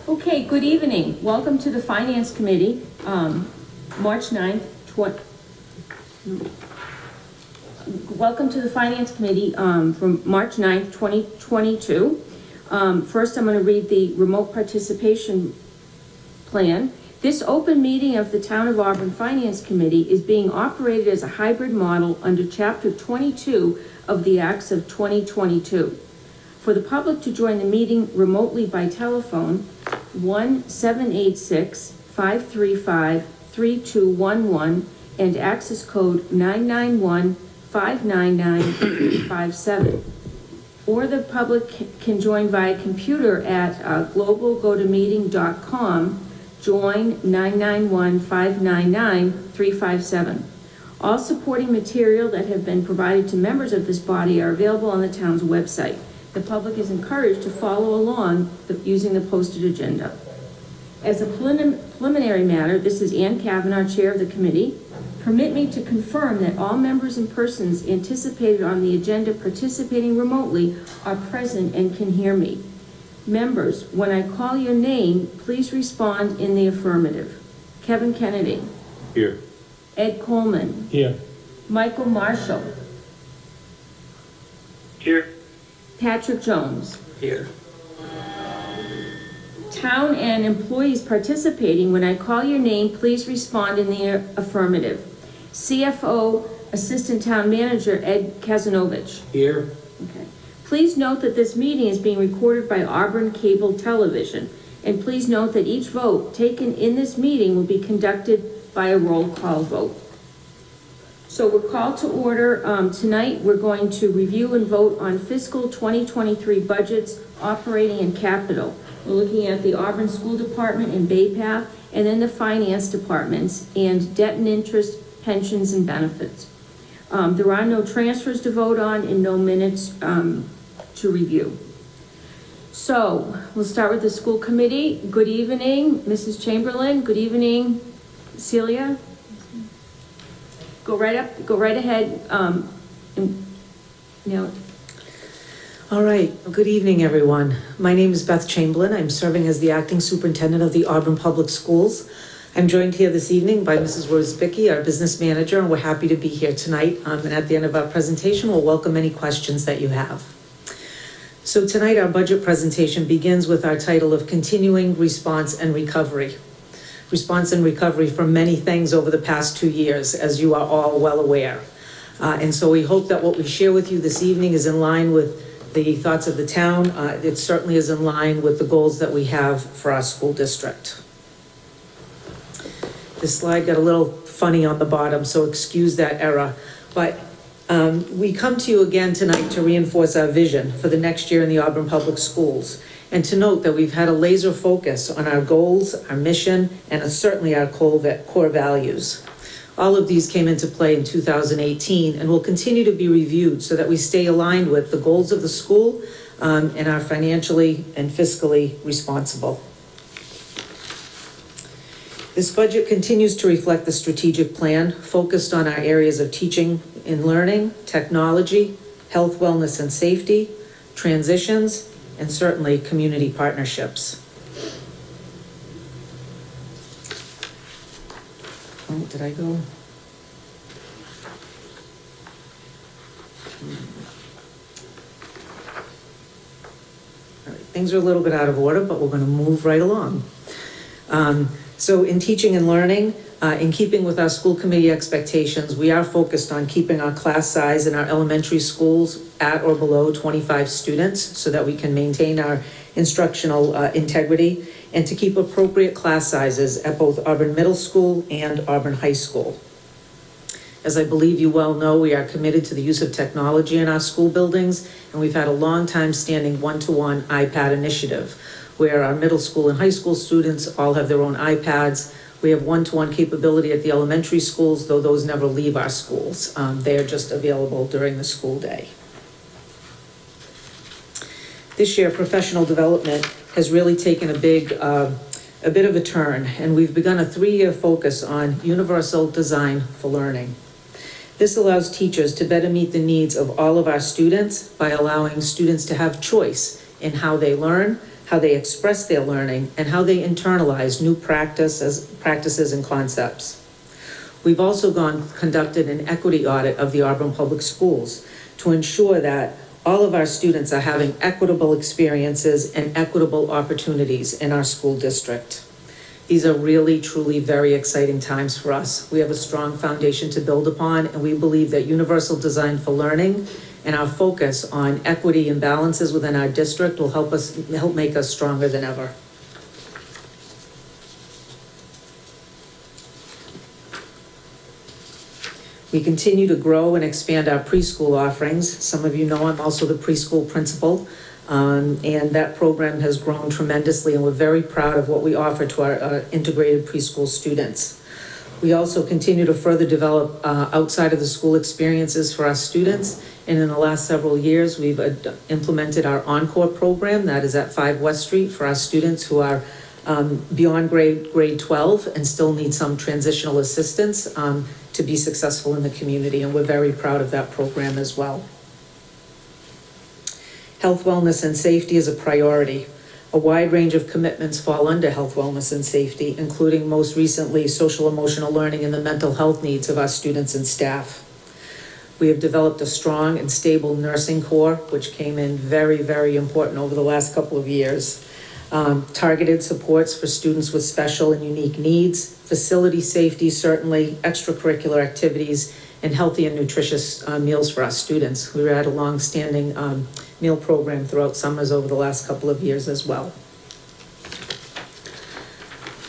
Okay, good evening. Welcome to the Finance Committee, March 9th, welcome to the Finance Committee from March 9th, 2022. First, I'm going to read the remote participation plan. This open meeting of the Town of Auburn Finance Committee is being operated as a hybrid model under Chapter 22 of the Acts of 2022. For the public to join the meeting remotely by telephone, 1-786-535-3211 and access code 991-599-357. Or the public can join via computer at globalgotomeeting.com, join 991-599-357. All supporting material that have been provided to members of this body are available on the town's website. The public is encouraged to follow along using the posted agenda. As a preliminary matter, this is Ann Kavanaugh, Chair of the Committee. Permit me to confirm that all members and persons anticipated on the agenda participating remotely are present and can hear me. Members, when I call your name, please respond in the affirmative. Kevin Kennedy. Here. Ed Coleman. Here. Michael Marshall. Here. Patrick Jones. Here. Town and employees participating, when I call your name, please respond in the affirmative. CFO, Assistant Town Manager, Ed Kazanovich. Here. Okay. Please note that this meeting is being recorded by Auburn Cable Television, and please note that each vote taken in this meeting will be conducted by a roll call vote. So we're called to order. Tonight we're going to review and vote on fiscal 2023 budgets, operating and capital. We're looking at the Auburn School Department and Bay Path, and then the finance departments, and debt and interest, pensions and benefits. There are no transfers to vote on and no minutes to review. So we'll start with the school committee. Good evening, Mrs. Chamberlain. Good evening, Celia. Go right ahead. All right, good evening, everyone. My name is Beth Chamberlain. I'm serving as the acting superintendent of the Auburn Public Schools. I'm joined here this evening by Mrs. Worsbicky, our business manager, and we're happy to be here tonight. And at the end of our presentation, we'll welcome any questions that you have. So tonight, our budget presentation begins with our title of Continuing Response and Recovery. Response and recovery from many things over the past 2 years, as you are all well aware. And so we hope that what we share with you this evening is in line with the thoughts of the town. It certainly is in line with the goals that we have for our school district. This slide got a little funny on the bottom, so excuse that error. But we come to you again tonight to reinforce our vision for the next year in the Auburn Public Schools, and to note that we've had a laser focus on our goals, our mission, and certainly our core values. All of these came into play in 2018 and will continue to be reviewed so that we stay aligned with the goals of the school and are financially and fiscally responsible. This budget continues to reflect the strategic plan focused on our areas of teaching and learning, technology, health, wellness, and safety, transitions, and certainly community partnerships. Oh, did I go? All right, things are a little bit out of order, but we're going to move right along. So in teaching and learning, in keeping with our school committee expectations, we are focused on keeping our class size in our elementary schools at or below 25 students so that we can maintain our instructional integrity, and to keep appropriate class sizes at both Auburn Middle School and Auburn High School. As I believe you well know, we are committed to the use of technology in our school buildings, and we've had a long time standing one-to-one iPad initiative, where our middle school and high school students all have their own iPads. We have one-to-one capability at the elementary schools, though those never leave our schools. They are just available during the school day. This year, professional development has really taken a bit of a turn, and we've begun a 3-year focus on universal design for learning. This allows teachers to better meet the needs of all of our students by allowing students to have choice in how they learn, how they express their learning, and how they internalize new practices and concepts. We've also conducted an equity audit of the Auburn Public Schools to ensure that all of our students are having equitable experiences and equitable opportunities in our school district. These are really, truly very exciting times for us. We have a strong foundation to build upon, and we believe that universal design for learning and our focus on equity and balances within our district will help make us stronger than ever. We continue to grow and expand our preschool offerings. Some of you know I'm also the preschool principal, and that program has grown tremendously, and we're very proud of what we offer to our integrated preschool students. We also continue to further develop outside of the school experiences for our students, and in the last several years, we've implemented our Encore program that is at 5 West Street for our students who are beyond grade 12 and still need some transitional assistance to be successful in the community, and we're very proud of that program as well. Health, wellness, and safety is a priority. A wide range of commitments fall under health, wellness, and safety, including most recently social emotional learning and the mental health needs of our students and staff. We have developed a strong and stable nursing corps, which came in very, very important over the last couple of years. Targeted supports for students with special and unique needs, facility safety, certainly, extracurricular activities, and healthy and nutritious meals for our students. We had a long-standing meal program throughout summers over the last couple of years as well.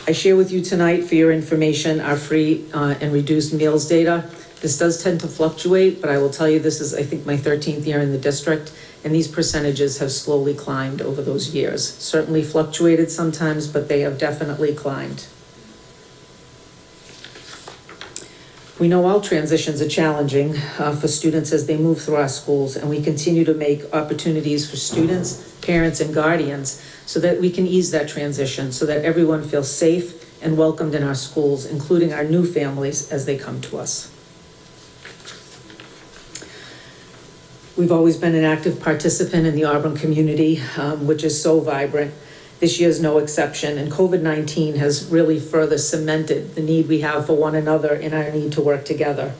I share with you tonight for your information our free and reduced meals data. This does tend to fluctuate, but I will tell you this is, I think, my 13th year in the district, and these percentages have slowly climbed over those years. Certainly fluctuated sometimes, but they have definitely climbed. We know all transitions are challenging for students as they move through our schools, and we continue to make opportunities for students, parents, and guardians so that we can ease that transition, so that everyone feels safe and welcomed in our schools, including our new families as they come to us. We've always been an active participant in the Auburn community, which is so vibrant. This year's no exception, and COVID-19 has really further cemented the need we have for one another and our need to work together.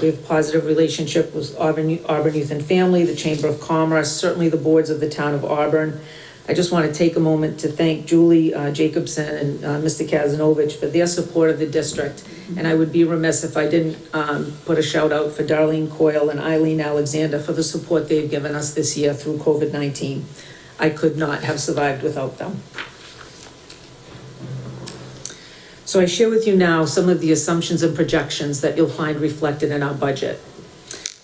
We have a positive relationship with Auburn Youth and Family, the Chamber of Commerce, certainly the boards of the town of Auburn. I just want to take a moment to thank Julie Jacobson and Mr. Kazanovich for their support of the district. And I would be remiss if I didn't put a shout out for Darlene Coyle and Eileen Alexander for the support they've given us this year through COVID-19. I could not have survived without them. So I share with you now some of the assumptions and projections that you'll find reflected in our budget.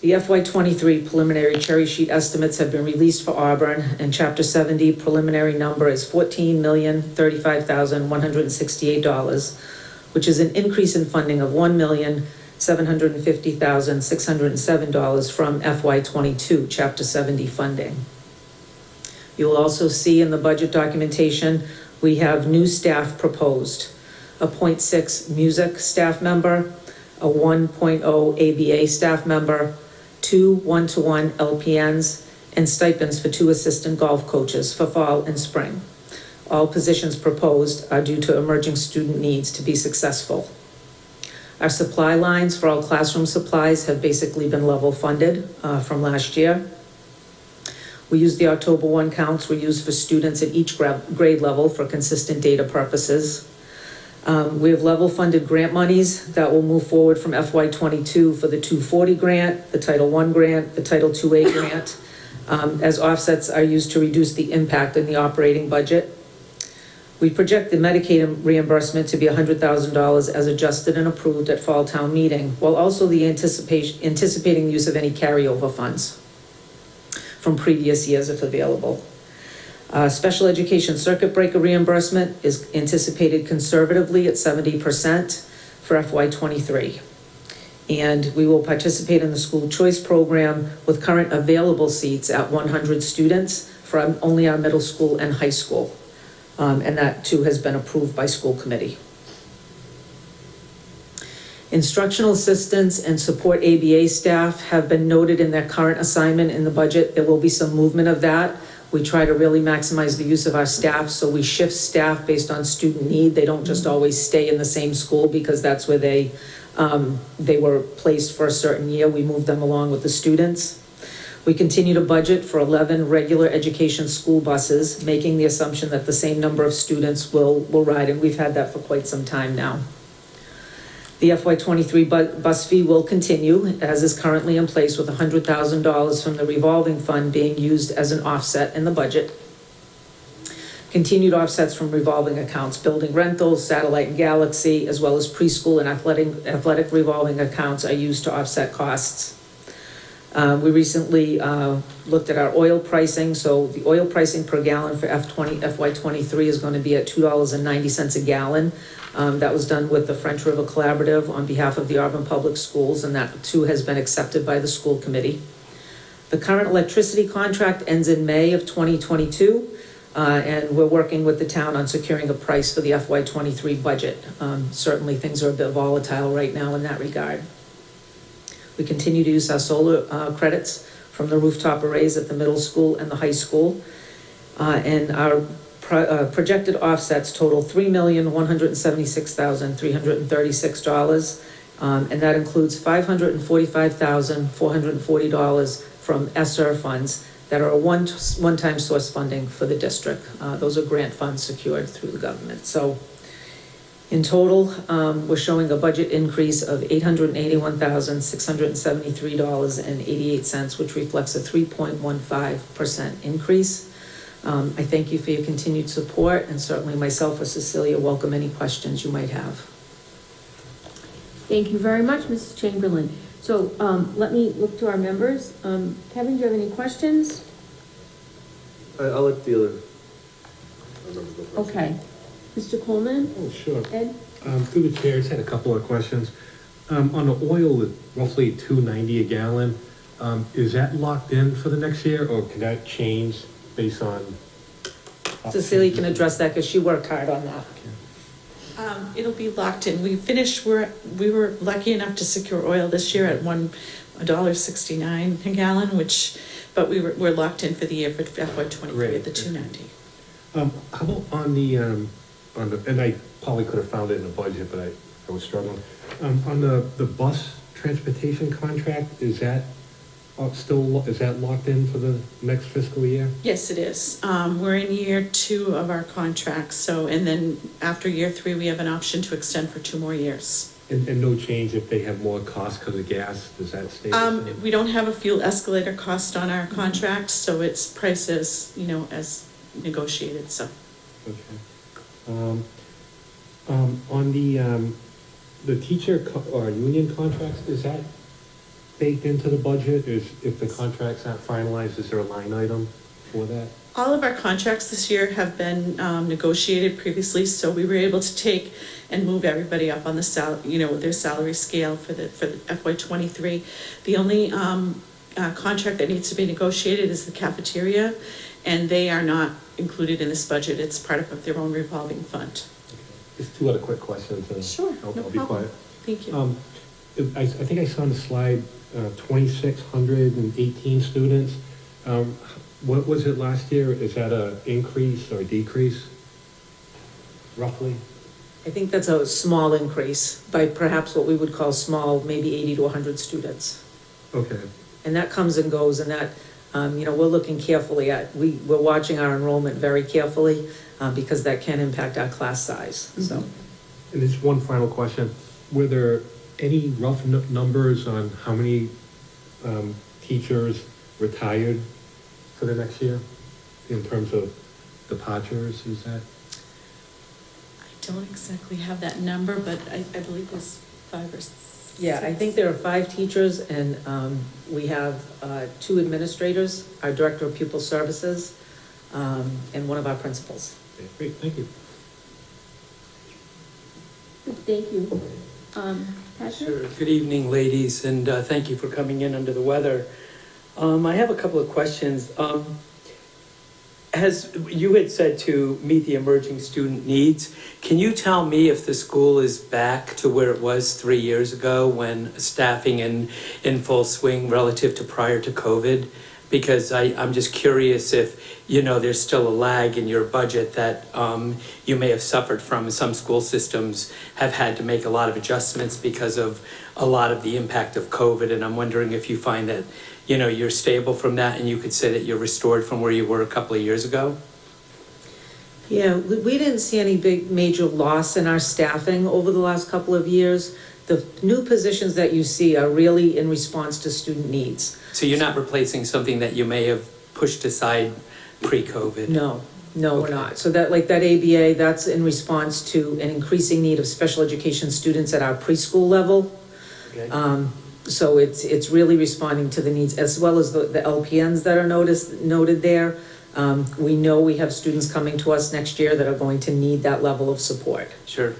The FY23 preliminary cherry sheet estimates have been released for Auburn, and Chapter 70 preliminary number is $14,035,168, which is an increase in funding of $1,750,607 from FY22 Chapter 70 funding. You will also see in the budget documentation, we have new staff proposed. A 0.6 music staff member, a 1.0 ABA staff member, 2 one-to-one LPNs, and stipends for 2 assistant golf coaches for fall and spring. All positions proposed are due to emerging student needs to be successful. Our supply lines for all classroom supplies have basically been level funded from last year. We use the October 1 counts we use for students at each grade level for consistent data purposes. We have level funded grant monies that will move forward from FY22 for the 240 grant, the Title I grant, the Title IIA grant, as offsets are used to reduce the impact in the operating budget. We project the Medicaid reimbursement to be $100,000 as adjusted and approved at fall town meeting, while also the anticipating use of any carryover funds from previous years if available. Special education circuit breaker reimbursement is anticipated conservatively at 70% for FY23. And we will participate in the school choice program with current available seats at 100 students from only our middle school and high school. And that too has been approved by school committee. Instructional assistants and support ABA staff have been noted in their current assignment in the budget. There will be some movement of that. We try to really maximize the use of our staff, so we shift staff based on student need. They don't just always stay in the same school because that's where they were placed for a certain year. We move them along with the students. We continue to budget for 11 regular education school buses, making the assumption that the same number of students will ride, and we've had that for quite some time now. The FY23 bus fee will continue, as is currently in place, with $100,000 from the revolving fund being used as an offset in the budget. Continued offsets from revolving accounts, building rentals, satellite and galaxy, as well as preschool and athletic revolving accounts are used to offset costs. We recently looked at our oil pricing. So the oil pricing per gallon for FY23 is going to be at $2.90 a gallon. That was done with the French River Collaborative on behalf of the Auburn Public Schools, and that too has been accepted by the school committee. The current electricity contract ends in May of 2022, and we're working with the town on securing a price for the FY23 budget. Certainly things are a bit volatile right now in that regard. We continue to use our solar credits from the rooftop arrays at the middle school and the high school, and our projected offsets total $3,176,336, and that includes $545,440 from Assessor funds that are a one-time source funding for the district. Those are grant funds secured through the government. So in total, we're showing a budget increase of $881,673.88, which reflects a 3.15% increase. I thank you for your continued support, and certainly myself or Cecilia welcome any questions you might have. Thank you very much, Mrs. Chamberlain. So let me look to our members. Kevin, do you have any questions? I'll let the other members go first. Okay. Mr. Coleman? Oh, sure. Ed? Through the chair, I just had a couple of questions. On the oil, roughly $2.90 a gallon, is that locked in for the next year, or can that change based on? Cecilia can address that because she worked hard on that. It'll be locked in. We were lucky enough to secure oil this year at $1.69 a gallon, but we're locked in for the year for FY23 at the $2.90. How about on the, and I probably could have found it in the budget, but I was struggling. On the bus transportation contract, is that locked in for the next fiscal year? Yes, it is. We're in year 2 of our contract, and then after year 3, we have an option to extend for 2 more years. And no change if they have more cost because of gas, does that stay the same? We don't have a fuel escalator cost on our contract, so it's priced as negotiated, so. Okay. On the teacher or union contracts, is that baked into the budget? If the contract's not finalized, is there a line item for that? All of our contracts this year have been negotiated previously, so we were able to take and move everybody up on the with their salary scale for the FY23. The only contract that needs to be negotiated is the cafeteria, and they are not included in this budget. It's part of their own revolving fund. Okay. Just 2 other quick questions. Sure, I'll no be problem. quiet. Thank you. I think I saw on the slide 2,618 students. What was it last year? Is that an increase or a decrease, roughly? I think that's a small increase by perhaps what we would call small, maybe 80 to 100 students. Okay. And that comes and goes, and that, we're looking carefully at, we're watching our enrollment very carefully because that can impact our class size, so. And just one final question. Were there any rough numbers on how many teachers retired for the next year in terms of departures? Is that? I don't exactly have that number, but I believe there's 5 or 6. Yeah, I think there are 5 teachers, and we have 2 administrators, our director of pupil services, and one of our principals. Okay, great, thank you. Thank you. Patrick? Sure. Good evening, ladies, and thank you for coming in under the weather. I have a couple of questions. As you had said, to meet the emerging student needs, can you tell me if the school is back to where it was 3 years ago when staffing in full swing relative to prior to COVID? Because I'm just curious if, there's still a lag in your budget that you may have suffered from. Some school systems have had to make a lot of adjustments because of a lot of the impact of COVID, and I'm wondering if you find that, you're stable from that and you could say that you're restored from where you were a couple of years ago? Yeah, we didn't see any big major loss in our staffing over the last couple of years. The new positions that you see are really in response to student needs. So you're not replacing something that you may have pushed aside pre-COVID? No, we're Okay. not. So that ABA, that's in response to an increasing need of special education students at our preschool level. Okay. So it's really responding to the needs, as well as the LPNs that are noted there. We know we have students coming to us next year that are going to need that level of support. Sure.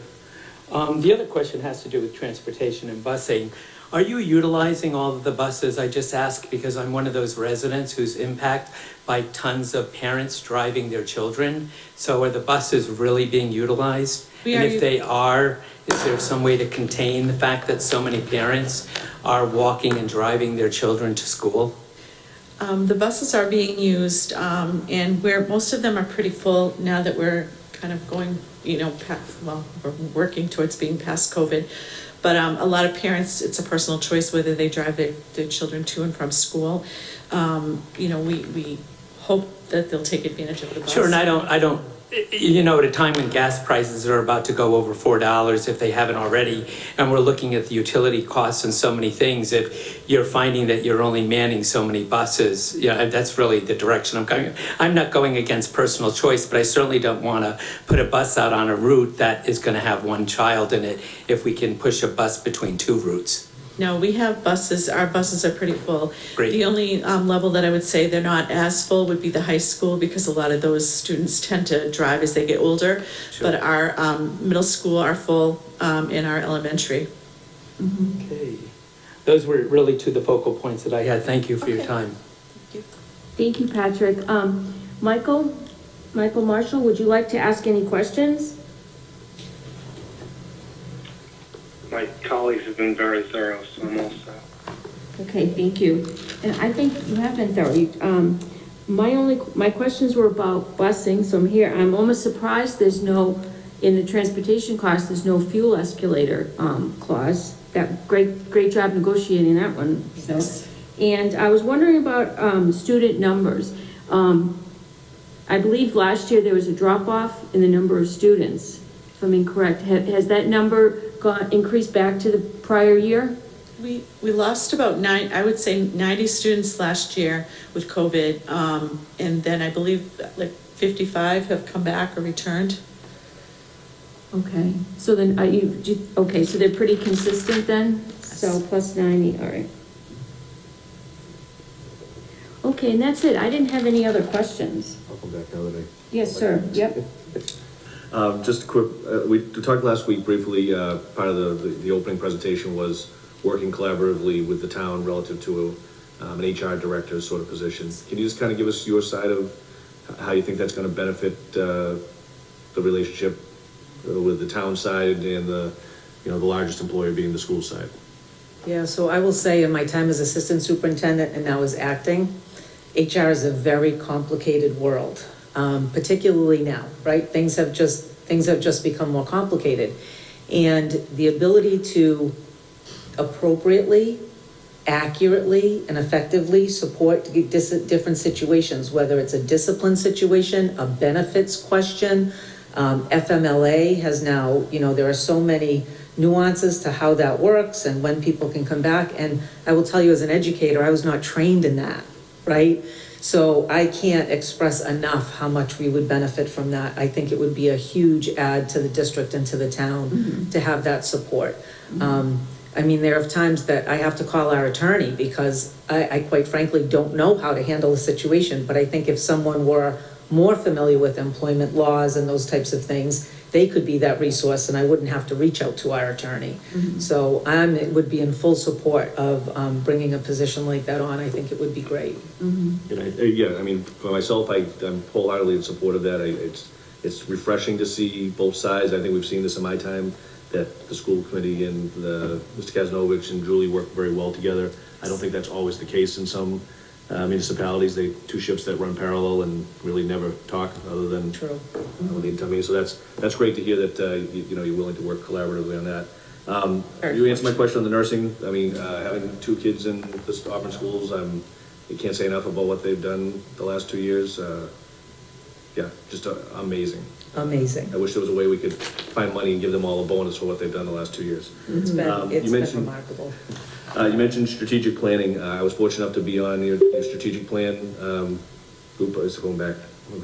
The other question has to do with transportation and busing. Are you utilizing all of the buses? I just ask because I'm one of those residents who's impacted by tons of parents driving their children. So are the buses really being utilized? And if they are, is there some way to contain the fact that so many parents are walking and driving their children to school? The buses are being used, and most of them are pretty full now that we're kind of going, we're working towards being past COVID. But a lot of parents, it's a personal choice whether they drive their children to and from school. We hope that they'll take advantage of the bus. Sure, and I don't, at a time when gas prices are about to go over $4 if they haven't already, and we're looking at the utility costs and so many things, if you're finding that you're only manning so many buses, that's really the direction I'm going. I'm not going against personal choice, but I certainly don't want to put a bus out on a route that is going to have one child in it if we can push a bus between two routes. No, we have buses, our buses are pretty full. Great. The only level that I would say they're not as full would be the high school, because a lot of those students tend to drive as they get older. Sure. But our middle school are full, and our elementary. Okay. Those were really two of the focal points that I had. Thank you for your Okay. time. Thank you, Patrick. Michael Marshall, would you like to ask any questions? My colleagues have been very thorough, so I'm all set. Okay, thank you. And I think you have been thorough. My questions were about busing, so I'm almost surprised there's no, in the transportation cost, there's no fuel escalator, clause. That, great job negotiating that one, so. And I was wondering about, student numbers. I believe last year there was a drop-off in the number of students, if I'm incorrect. Has that number increased back to the prior year? We lost about 90 students last year with COVID, and then I believe like 55 have come back or returned. Okay, so then so they're pretty consistent then? So plus 90, all right. Okay, and that's it. I didn't have any other questions. I'll come back another day. Yes, sir. Yep. Just a quick, we talked last week briefly, part of the opening presentation was working collaboratively with the town relative to an HR director sort of position. Can you just kind of give us your side of how you think that's going to benefit the relationship with the town side and the largest employer being the school side? Yeah, so I will say in my time as assistant superintendent and now as acting, HR is a very complicated world, particularly now, right? Things have just become more complicated. And the ability to appropriately, accurately, and effectively support different situations, whether it's a discipline situation, a benefits question, FMLA has now, there are so many nuances to how that works and when people can come back. And I will tell you, as an educator, I was not trained in that, right? So I can't express enough how much we would benefit from that. I think it would be a huge add to the district and to the town to have that support. There are times that I have to call our attorney because I quite frankly don't know how to handle a situation, but I think if someone were more familiar with employment laws and those types of things, they could be that resource and I wouldn't have to reach out to our attorney. So it would be in full support of bringing a position like that on. I think it would be great. For myself, I'm wholeheartedly in support of that. It's refreshing to see both sides. I think we've seen this in my time, that the school committee and Mr. Kaznovich and Julie work very well together. I don't think that's always the case in some municipalities, two ships that run parallel and really never talk other than True. with the incoming. So that's great to hear that, you're willing to work collaboratively on that. Very You answered my question on the nursing. I mean, having two kids in the Auburn schools, you can't say enough about what they've done the last 2 years. Yeah, just amazing. Amazing. I wish there was a way we could find money and give them all a bonus for what they've done the last 2 years. It's You been mentioned- remarkable. You mentioned strategic planning. I was fortunate enough to be on your strategic plan group. It's going back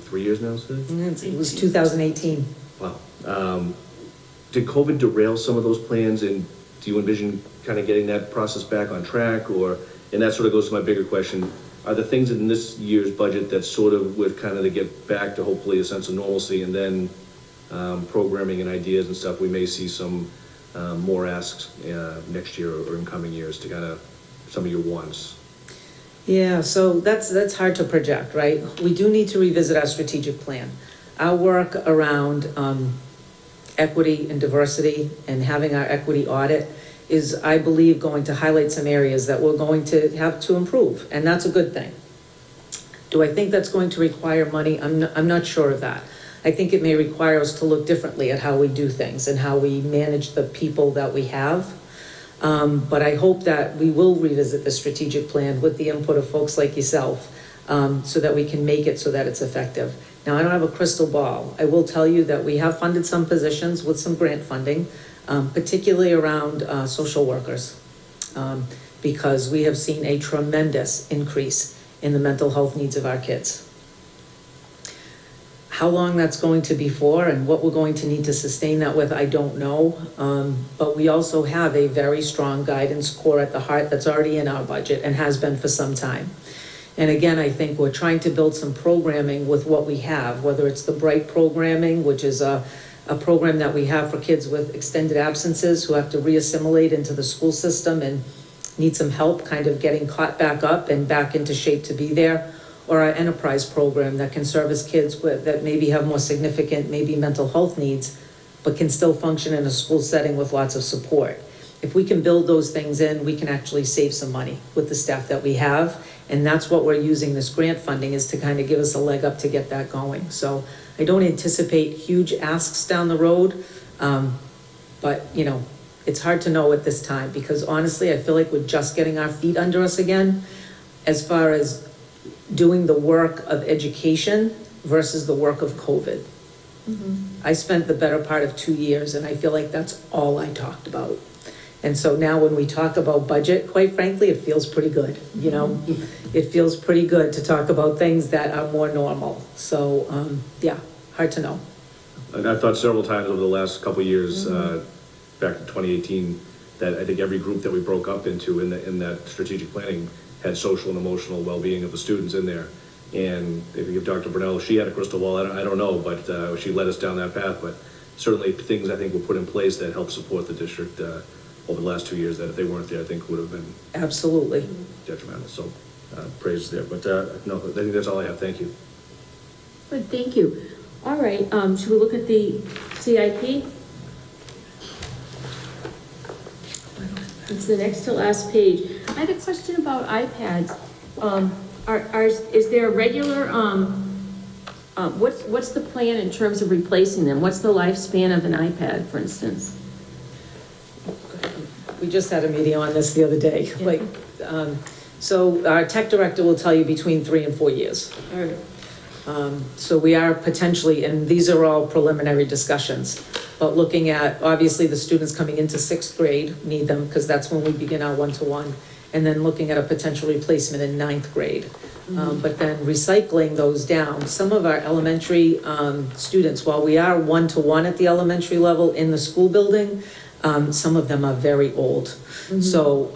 3 years now, Sid? It was 2018. Wow. Did COVID derail some of those plans, and do you envision kind of getting that process back on track? And that sort of goes to my bigger question, are there things in this year's budget that sort of with kind of to get back to hopefully a sense of normalcy, and then programming and ideas and stuff, we may see some more asks next year or in coming years to kind of some of your wants? Yeah, so that's hard to project, right? We do need to revisit our strategic plan. Our work around equity and diversity and having our equity audit is, I believe, going to highlight some areas that we're going to have to improve, and that's a good thing. Do I think that's going to require money? I'm not sure of that. I think it may require us to look differently at how we do things and how we manage the people that we have. But I hope that we will revisit the strategic plan with the input of folks like yourself, so that we can make it so that it's effective. Now, I don't have a crystal ball. I will tell you that we have funded some positions with some grant funding, particularly around social workers, because we have seen a tremendous increase in the mental health needs of our kids. How long that's going to be for and what we're going to need to sustain that with, I don't know. But we also have a very strong guidance core at the heart that's already in our budget and has been for some time. And again, I think we're trying to build some programming with what we have, whether it's the Bright programming, which is a program that we have for kids with extended absences who have to reassimilate into the school system and need some help kind of getting caught back up and back into shape to be there, or our enterprise program that can service kids that maybe have more significant, maybe mental health needs, but can still function in a school setting with lots of support. If we can build those things in, we can actually save some money with the staff that we have. And that's what we're using this grant funding is to kind of give us a leg up to get that going. So I don't anticipate huge asks down the road, but it's hard to know at this time, because honestly, I feel like we're just getting our feet under us again as far as doing the work of education versus the work of COVID. I spent the better part of 2 years, and I feel like that's all I talked about. And so now when we talk about budget, quite frankly, it feels pretty good, It feels pretty good to talk about things that are more normal. So, yeah, hard to know. And I've thought several times over the last couple of years, back in 2018, that I think every group that we broke up into in that strategic planning had social and emotional well-being of the students in there. And if you give Dr. Brunel, she had a crystal ball, I don't know, but she led us down that path. But certainly things I think were put in place that helped support the district over the last 2 years that if they weren't there, I think would have been Absolutely. detrimental. So praise there. But no, I think that's all I have. Thank you. Good, thank you. All right, should we look at the CIP? It's the next to last page. I had a question about iPads. Is there a regular, what's the plan in terms of replacing them? What's the lifespan of an iPad, for instance? We just had a meeting on this the other day. So our tech director will tell you between 3 and 4 years. All right. So we are potentially, and these are all preliminary discussions, but looking at, obviously, the students coming into 6th grade need them because that's when we begin our one-to-one, and then looking at a potential replacement in 9th grade. But then recycling those down. Some of our elementary students, while we are one-to-one at the elementary level in the school building, some of them are very old. So,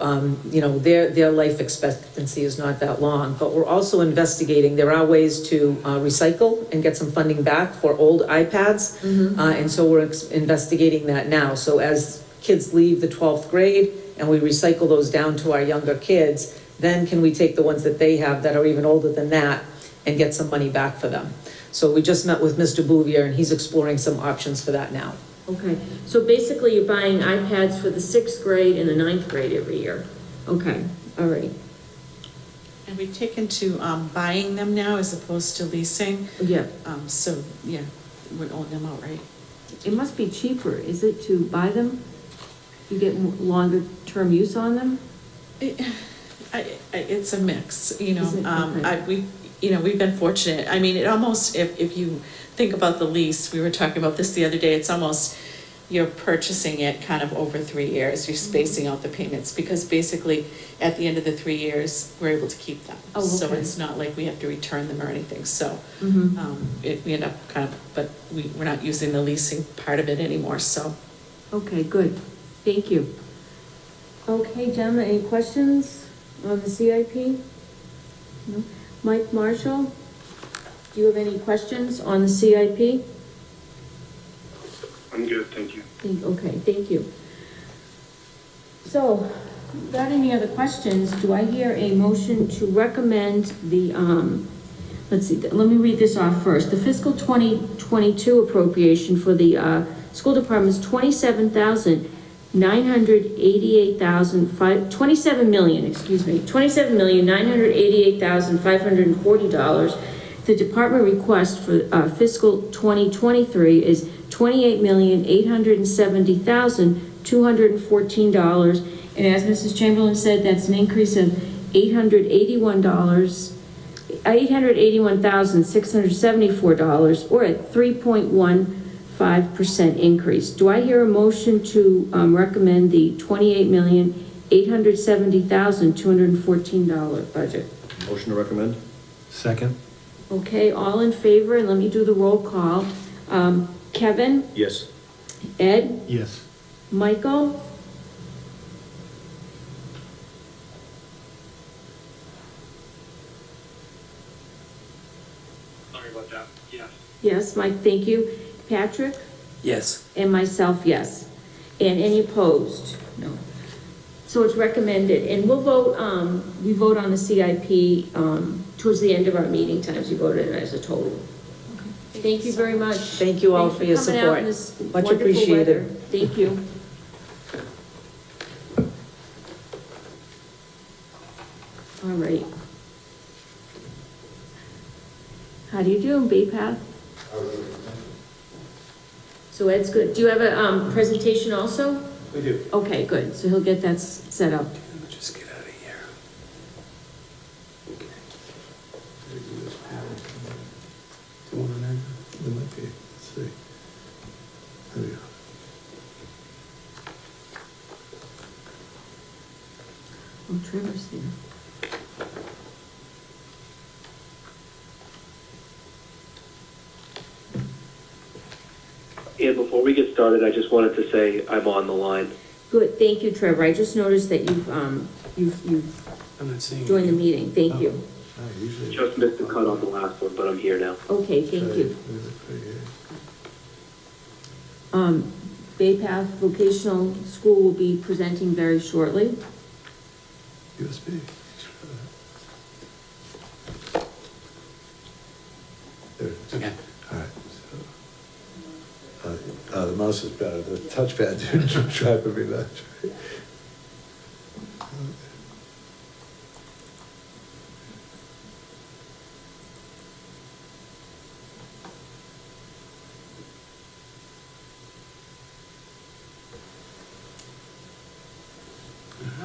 their life expectancy is not that long, but we're also investigating, there are ways to recycle and get some funding back for old iPads. And so we're investigating that now. So as kids leave the 12th grade and we recycle those down to our younger kids, then can we take the ones that they have that are even older than that and get some money back for them? So we just met with Mr. Bouvier and he's exploring some options for that now. Okay, so basically you're buying iPads for the 6th grade and the 9th grade every year. Okay, all right. And we've taken to buying them now as opposed to leasing. Yeah, So, yeah, we own them outright. it must be cheaper, is it, to buy them? You get longer term use on them? It's a mix, you know, Is it? Okay. we've been fortunate. I mean, it almost, if you think about the lease, we were talking about this the other day, it's almost, you're purchasing it kind of over 3 years, you're spacing out the payments, because basically, at the end of the 3 years, we're able to keep them. Oh, So okay. it's not like we have to return them or anything, so, Mm-hmm. we end up kind of, but we're not using the leasing part of it anymore, so. Okay, good. Thank you. Okay, gentlemen, any questions on the CIP? No? Mike Marshall, do you have any questions on the CIP? I'm good, thank you. Okay, thank you. So, without any other questions, do I hear a motion to recommend the, let's see, let me read this off first. The fiscal 2022 appropriation for the school department is $27,988,540. The department request for fiscal 2023 is $28,870,214. And as Mrs. Chamberlain said, that's an increase of $881,674, or a 3.15% increase. Do I hear a motion to recommend the $28,870,214 budget? Motion to recommend? Second? Okay, all in favor, and let me do the roll call. Kevin, Yes. Ed, Yes. Michael, Sorry about that. Yes. yes, Mike, thank you. Patrick, Yes. and myself, yes. And any opposed? No. So it's recommended, and we'll vote, we vote on the CIP, towards the end of our meeting times, we voted it as a total. Thank you very much. Thank you all Thanks for your coming out support. in this Much wonderful appreciated. weather. Thank you. All right. How do you do, Bay Path? So Ed's good. Do you have a presentation also? We do. Okay, good. So he'll get that set up. Just get out of here. There might be, let's see. There we go. Oh, Trevor's there. And before we get started, I just wanted to say I'm on the line. Good, thank you, Trevor. I just noticed that you've I'm not seeing. joined the meeting. Thank you. Usually. Just missed the cut on the last one, but I'm here now. Okay, thank you. Right here. Bay Path Vocational School will be presenting very shortly. USB. There, Okay. all right. So, the mouse is better, the touchpad didn't drive me nuts.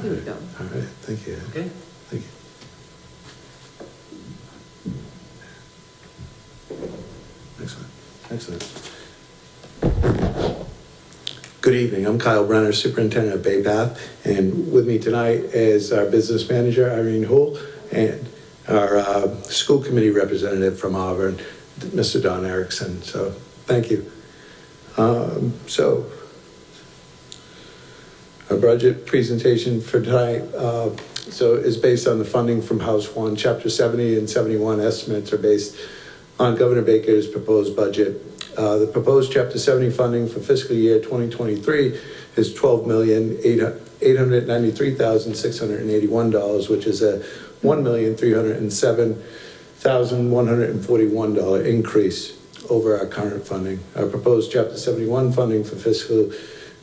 Here we go. All right, thank you. Okay. Thank you. Excellent, excellent. Good evening, I'm Kyle Brenner, Superintendent of Bay Path, and with me tonight is our business manager, Irene Hool, and our school committee representative from Auburn, Mr. Don Erickson, so thank you. So, our budget presentation for tonight, is based on the funding from House 1. Chapter 70 and 71 estimates are based on Governor Baker's proposed budget. The proposed Chapter 70 funding for fiscal year 2023 is $12,893,681, which is a $1,307,141 increase over our current funding. Our proposed Chapter 71 funding for fiscal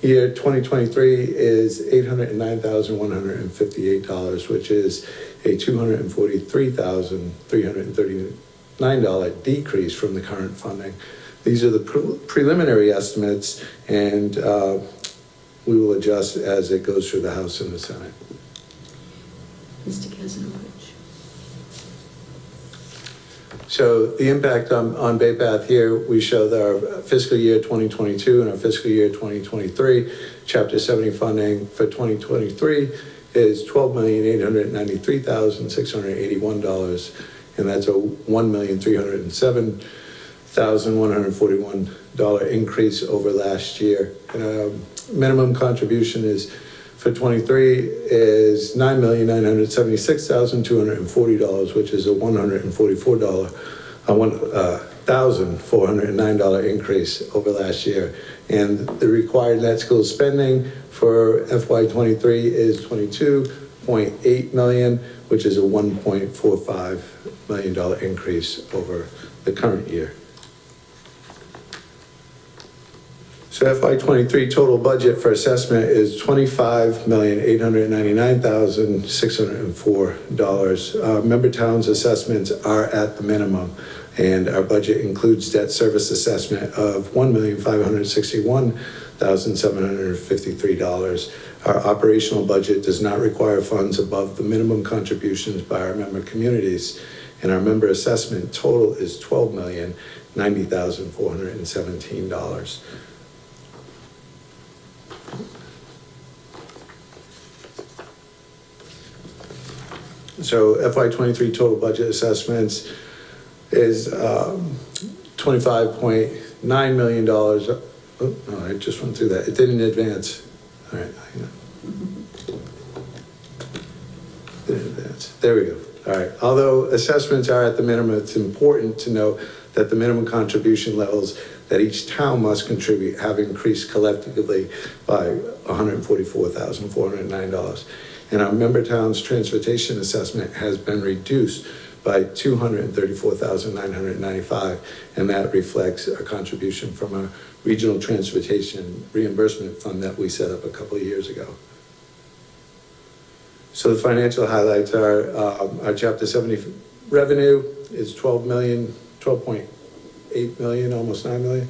year 2023 is $809,158, which is a $243,339 decrease from the current funding. These are the preliminary estimates, and we will adjust as it goes through the House and the Senate. Mr. Kesinowitz. So the impact on Bay Path here, we show that our fiscal year 2022 and our fiscal year 2023, Chapter 70 funding for 2023 is $12,893,681, and that's a $1,307,141 increase over last year. And minimum contribution is for 23 is $9,976,240, which is a $1,409 increase over last year. And the required net school spending for FY23 is $22.8 million, which is a $1.45 million increase over the current year. So FY23 total budget for assessment is $25,899,604. Member towns' assessments are at the minimum, and our budget includes debt service assessment of $1,561,753. Our operational budget does not require funds above the minimum contributions by our member communities, and our member assessment total is $12,090,417. So FY23 total budget assessments is $25.9 million. Oh, no, I just went through that. It didn't advance. All right. Didn't advance. There we go. All right. Although assessments are at the minimum, it's important to note that the minimum contribution levels that each town must contribute have increased collectively by $144,409. And our member town's transportation assessment has been reduced by $234,995, and that reflects a contribution from a regional transportation reimbursement fund that we set up a couple of years ago. So the financial highlights are our Chapter 70 revenue is $12.8 million, almost $9 million.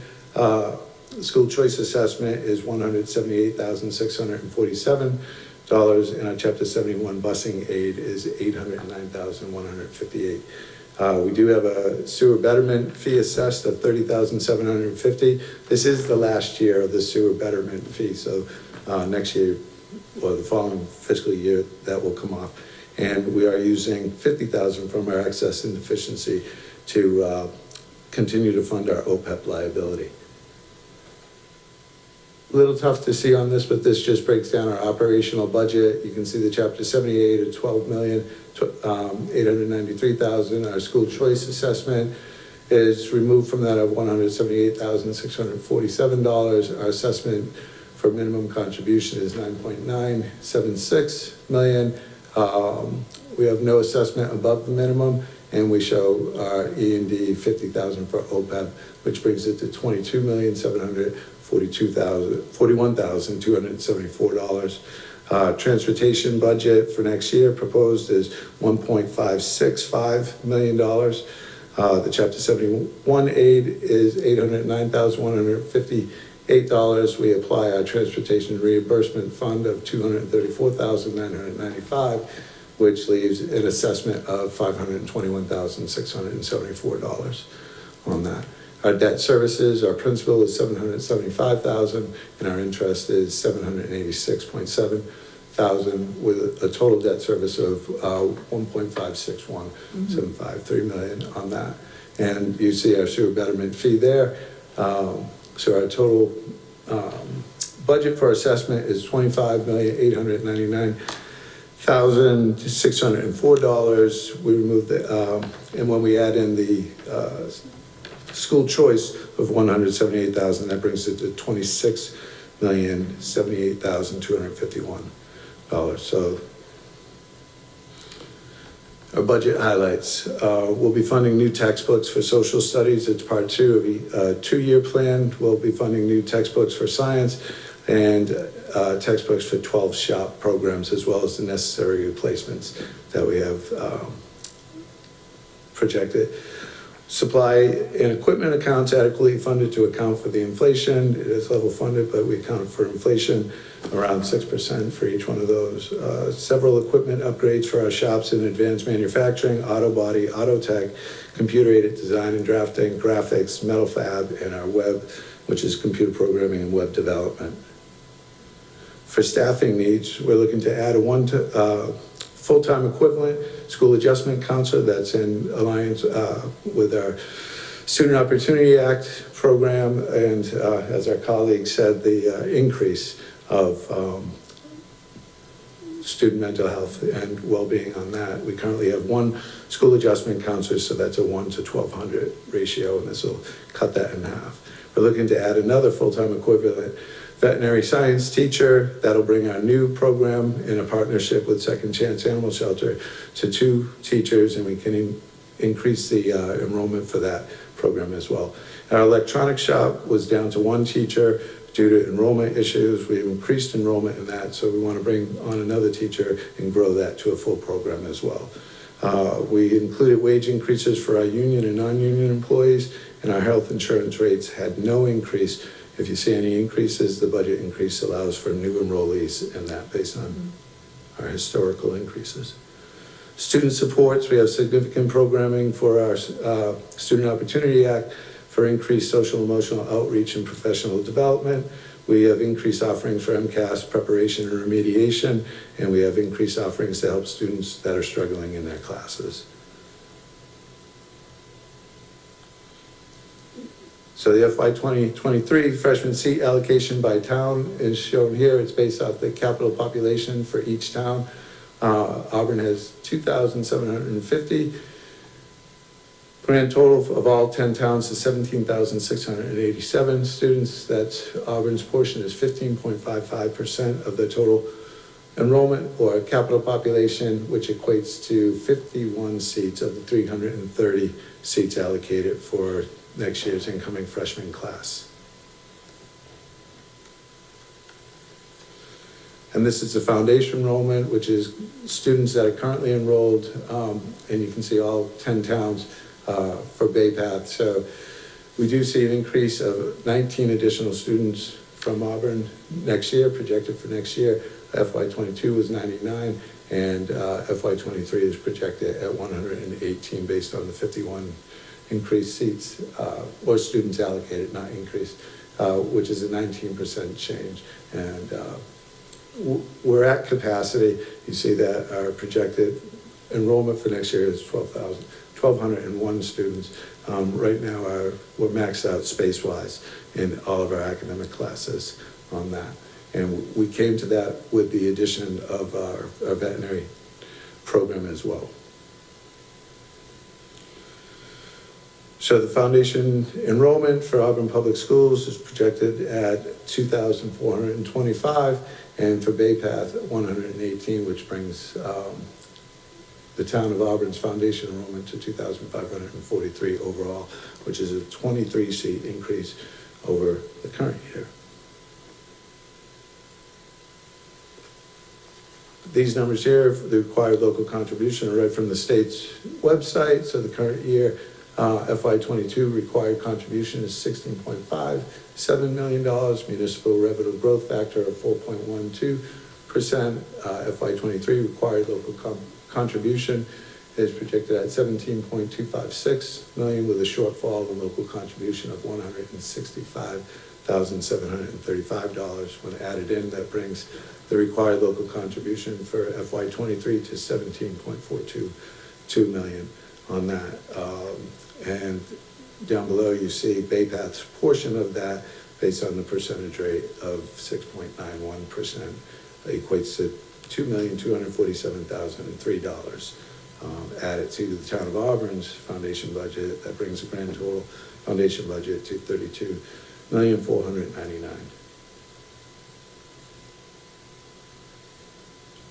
School choice assessment is $178,647. And our Chapter 71 busing aid is $809,158. We do have a sewer betterment fee assessed of $30,750. This is the last year of the sewer betterment fee, so next year, or the following fiscal year, that will come off. And we are using $50,000 from our excess and deficiency to continue to fund our OPEB liability. A little tough to see on this, but this just breaks down our operational budget. You can see the Chapter 78 at $12,893,000. Our school choice assessment is removed from that of $178,647. Our assessment for minimum contribution is $9.976 million. We have no assessment above the minimum, and we show our E&D $50,000 for OPEB, which brings it to $22,741,274. Transportation budget for next year proposed is $1.565 million. The Chapter 71 aid is $809,158. We apply our transportation reimbursement fund of $234,995, which leaves an assessment of $521,674 on that. Our debt services, our principal is $775,000, and our interest is $786,700, with a total debt service of $1.561753 million on that. And you see our sewer betterment fee there. So our total budget for assessment is $25,899,604. We remove the, and when we add in the school choice of $178,000, that brings it to $26,078,251. So our budget highlights. We'll be funding new textbooks for social studies. It's part 2 of a 2-year plan. We'll be funding new textbooks for science, and textbooks for 12 shop programs, as well as the necessary replacements that we have projected. Supply and equipment accounts adequately funded to account for the inflation. It is level funded, but we account for inflation around 6% for each one of those. Several equipment upgrades for our shops in advanced manufacturing, auto body, auto tech, computer-aided design and drafting, graphics, metal fab, and our web, which is computer programming and web development. For staffing needs, we're looking to add a full-time equivalent school adjustment counselor that's in alliance with our Student Opportunity Act program, and as our colleague said, the increase of student mental health and well-being on that. We currently have one school adjustment counselor, so that's a 1 to 1,200 ratio, and this will cut that in half. We're looking to add another full-time equivalent veterinary science teacher. That'll bring our new program in a partnership with Second Chance Animal Shelter to 2 teachers, and we can increase the enrollment for that program as well. Our electronic shop was down to 1 teacher due to enrollment issues. We increased enrollment in that, so we want to bring on another teacher and grow that to a full program as well. We included wage increases for our union and non-union employees, and our health insurance rates had no increase. If you see any increases, the budget increase allows for new enrollees in that based on our historical increases. Student supports, we have significant programming for our Student Opportunity Act for increased social emotional outreach and professional development. We have increased offerings for MCAS preparation and remediation, and we have increased offerings to help students that are struggling in their classes. So the FY 2023 freshman seat allocation by town is shown here. It's based off the capital population for each town. Auburn has 2,750. Grand total of all 10 towns is 17,687 students. That's Auburn's portion is 15.55% of the total enrollment or capital population, which equates to 51 seats of the 330 seats allocated for next year's incoming freshman class. And this is the foundation enrollment, which is students that are currently enrolled, and you can see all 10 towns for Bay Path. So we do see an increase of 19 additional students from Auburn next year, projected for next year. FY22 was 99, and FY23 is projected at 118 based on the 51 increased seats, or students allocated, not increased, which is a 19% change. And we're at capacity. You see that our projected enrollment for next year is 1,201 students. Right now we're maxed out space-wise in all of our academic classes on that. And we came to that with the addition of our veterinary program as well. So the foundation enrollment for Auburn Public Schools is projected at 2,425, and for Bay Path, 118, which brings the town of Auburn's foundation enrollment to 2,543 overall, which is a 23-seat increase over the current year. These numbers here, the required local contribution, are right from the state's website. So the current year, FY22 required contribution is $16.57 million, municipal revenue growth factor of 4.12%. FY23 required local contribution is projected at $17.256 million, with a shortfall in local contribution of $165,735. When added in, that brings the required local contribution for FY23 to $17.422 million on that. And down below you see Bay Path's portion of that based on the percentage rate of 6.91%, equates to $2,247,003. Added to the town of Auburn's foundation budget, that brings the grand total foundation budget to $32,499,000.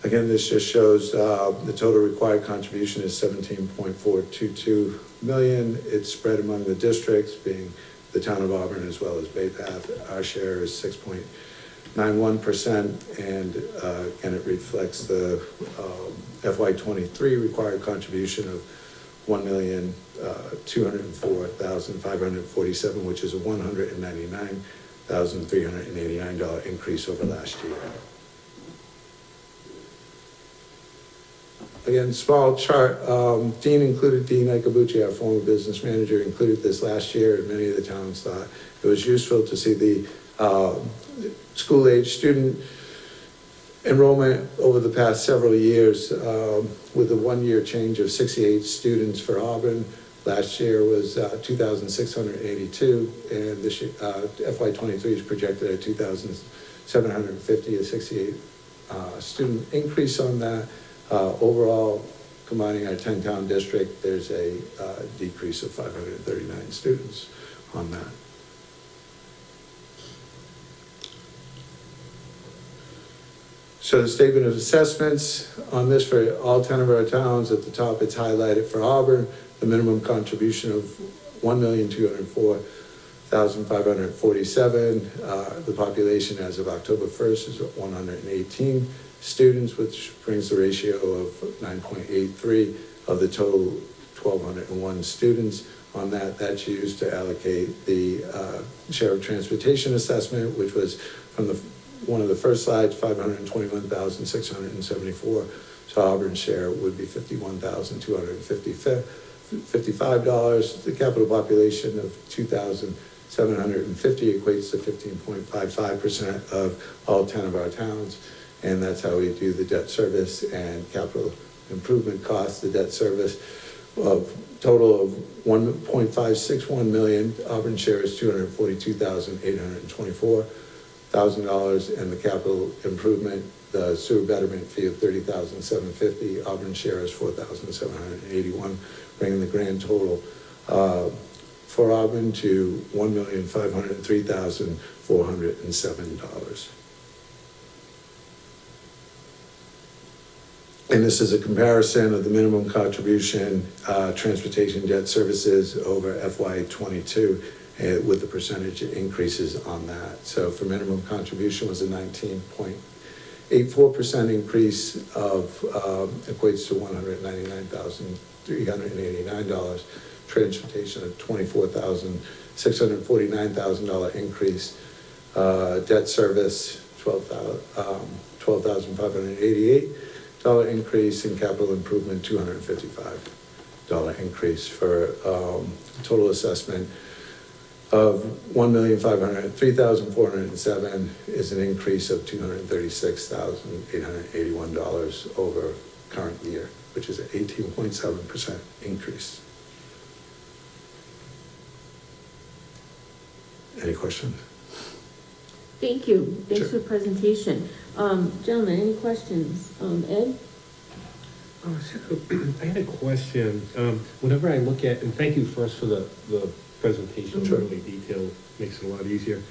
Again, this just shows the total required contribution is $17.422 million. It's spread among the districts, being the town of Auburn as well as Bay Path. Our share is 91%, and again, it reflects the FY '23 required contribution of $1,204,547, which is a $199,389 increase over last year. Again, small chart, Dean Ikabuchi, our former business manager, included this last year, and many of the towns thought it was useful to see the school-age student enrollment over the past several years, with a one-year change of 68 students for Auburn. Last year was 2,682, and this year, FY '23 is projected at 2,750, a 68 student increase on that. Overall, combining our 10-town district, there's a decrease of 539 students on that. So the statement of assessments on this for all 10 of our towns, at the top it's highlighted for Auburn, the minimum contribution of $1,204,547. The population as of October 1st is 118 students, which brings the ratio of 9.83 of the total 1,201 students. On that, that's used to allocate the share of transportation assessment, which was from one of the first slides, $521,674. So Auburn's share would be $51,255. The capital population of 2,750 equates to 15.55% of all 10 of our towns. And that's how we do the debt service and capital improvement costs. The debt service of total of $1.561 million. Auburn share is $242,824,000, and the capital improvement, the sewer betterment fee of $30,750. Auburn share is $4,781, bringing the grand total for Auburn to $1,503,407. And this is a comparison of the minimum contribution, transportation debt services over FY '22 with the percentage increases on that. So for minimum contribution was a 19.84% increase of, equates to $199,389. Transportation, a $24,649,000 increase. Debt service, $12,588 increase, in capital improvement, $255 increase, for a total assessment of $1,503,407, is an increase of $236,881 over current year, which is an 18.7% increase. Any questions? Thank you. Thanks Sure. for the presentation. Gentlemen, any questions? Ed? I had a question. Whenever I look at, and thank you first for the presentation, Sure. really detailed, makes it a lot easier.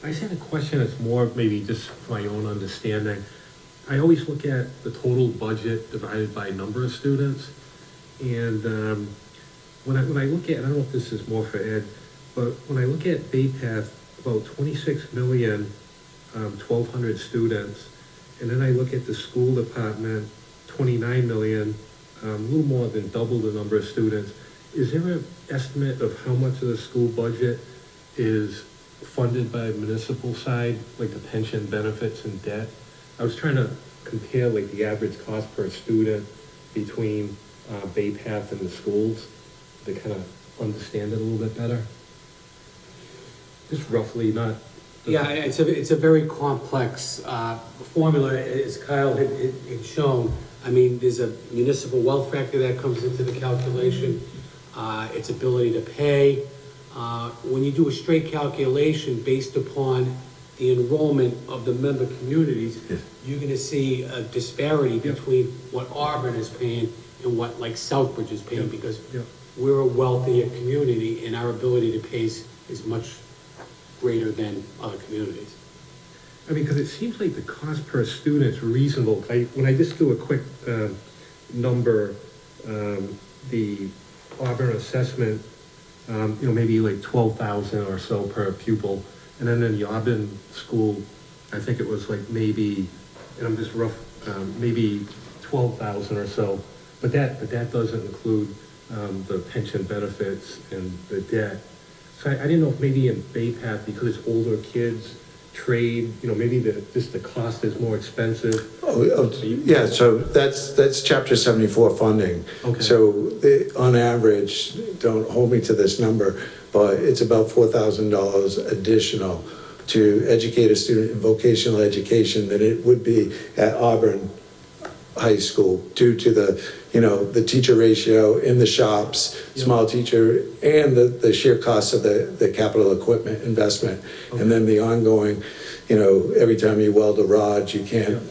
I just had a question that's more maybe just for my own understanding. I always look at the total budget divided by number of students. And when I look at, I don't know if this is more for Ed, but when I look at Bay Path, about 26 million, 1,200 students. And then I look at the school department, 29 million, a little more than double the number of students. Is there an estimate of how much of the school budget is funded by the municipal side, like the pension benefits and debt? I was trying to compare like the average cost per student between Bay Path and the schools to kind of understand it a little bit better. Just roughly, not. Yeah, it's a very complex formula, as Kyle had shown. I mean, there's a municipal wealth factor that comes into the calculation, its ability to pay. When you do a straight calculation based upon the enrollment of the member communities, Yes. you're gonna see a disparity between what Auburn is paying and what like Southbridge is paying, because we're a wealthier community and our ability to pay is much greater than other communities. I mean, because it seems like the cost per student is reasonable. When I just do a quick number, the Auburn assessment, maybe like 12,000 or so per pupil, and then in the Auburn school I think it was like maybe, and I'm just rough, maybe 12,000 or so. But that doesn't include the pension benefits and the debt. So I didn't know if maybe in Bay Path, because it's older kids, trade, maybe the cost is more expensive. Yeah, so that's Chapter 74 funding. Okay. So on average, don't hold me to this number, but it's about $4,000 additional to educate a student in vocational education than it would be at Auburn High School due to the teacher ratio in the shops, small teacher, and the sheer cost of the capital equipment investment. Okay. And then the ongoing, every time you weld a rod, you can't,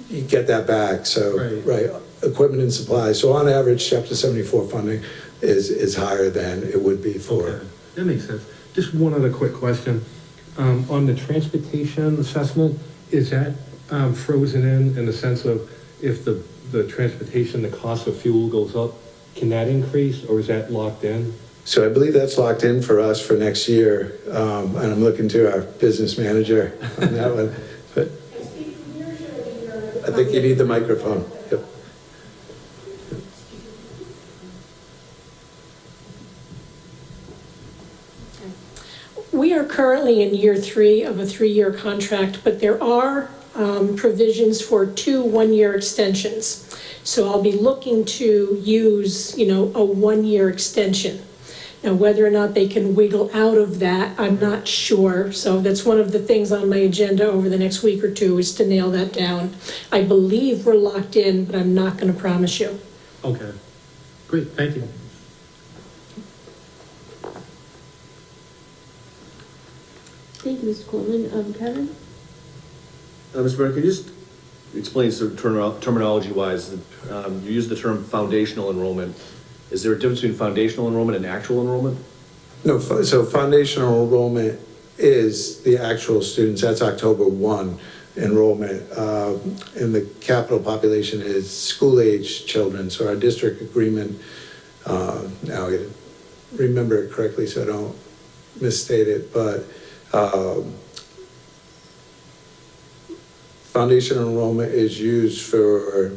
you get that back. So, right, equipment and supplies. So on average, Chapter 74 funding is higher than it would be for. Okay. That makes sense. Just one other quick question. On the transportation assessment, is that frozen in the sense of if the transportation, the cost of fuel goes up, can that increase, or is that locked in? So I believe that's locked in for us for next year, and I'm looking to our business manager on that one. But I think you need the microphone. Yep. We are currently in year 3 of a 3-year contract, but there are provisions for 2 one-year extensions. So I'll be looking to use, a 1-year extension. Now, whether or not they can wiggle out of that, I'm not sure. So that's one of the things on my agenda over the next week or 2 is to nail that down. I believe we're locked in, but I'm not going to promise you. Okay, great, thank you. Thank you, Mr. Coleman. Kevin? Mr. Brenner, can you just explain sort of terminology-wise, you use the term foundational enrollment. Is there a difference between foundational enrollment and actual enrollment? No, so foundational enrollment is the actual students. That's October 1 enrollment. And the capital population is school-age children. So our district agreement, now I gotta remember it correctly so I don't misstate it, but foundational enrollment is used for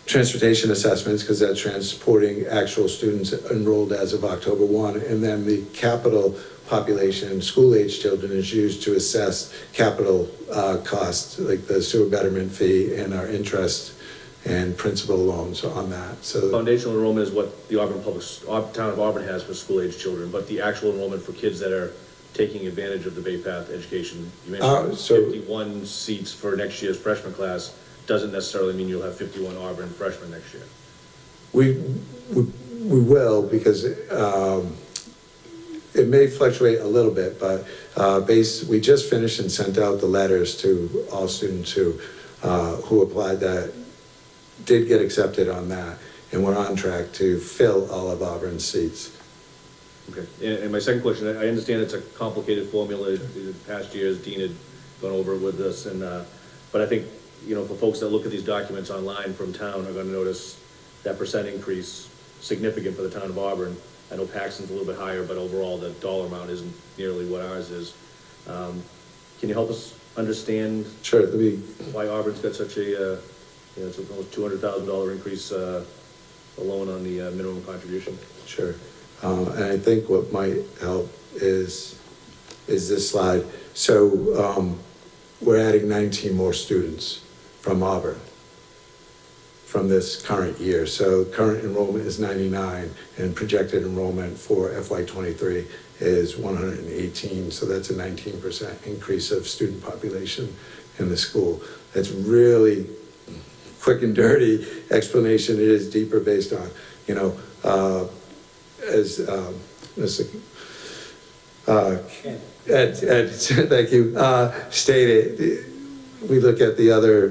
transportation assessments because that's transporting actual students enrolled as of October 1. And then the capital population, school-age children, is used to assess capital costs, like the sewer betterment fee and our interest and principal loans on that. So Foundational enrollment is what the town of Auburn has for school-age children, but the actual enrollment for kids that are taking advantage of the Bay Path education, you mentioned 51 seats for next year's freshman class, doesn't necessarily mean you'll have 51 Auburn freshmen next year. we will, because it may fluctuate a little bit, but we just finished and sent out the letters to all students who applied that did get accepted on that, and we're on track to fill all of Auburn's seats. Okay, and my second question, I understand it's a complicated formula. In past years, Dean had gone over it with us, but I think, for folks that look at these documents online from town are gonna notice that percent increase significant for the town of Auburn. I know Paxton's a little bit higher, but overall the dollar amount isn't nearly what ours is. Can you help us understand Sure, why Auburn's got such a, it's almost $200,000 increase alone on the minimum contribution? Sure. And I think what might help is this slide. So we're adding 19 more students from Auburn from this current year. So current enrollment is 99 and projected enrollment for FY23 is 118. So that's a 19% increase of student population in the school. That's really quick and dirty explanation. It is deeper based on, as Mr. Ed, thank you, stated, we look at the other,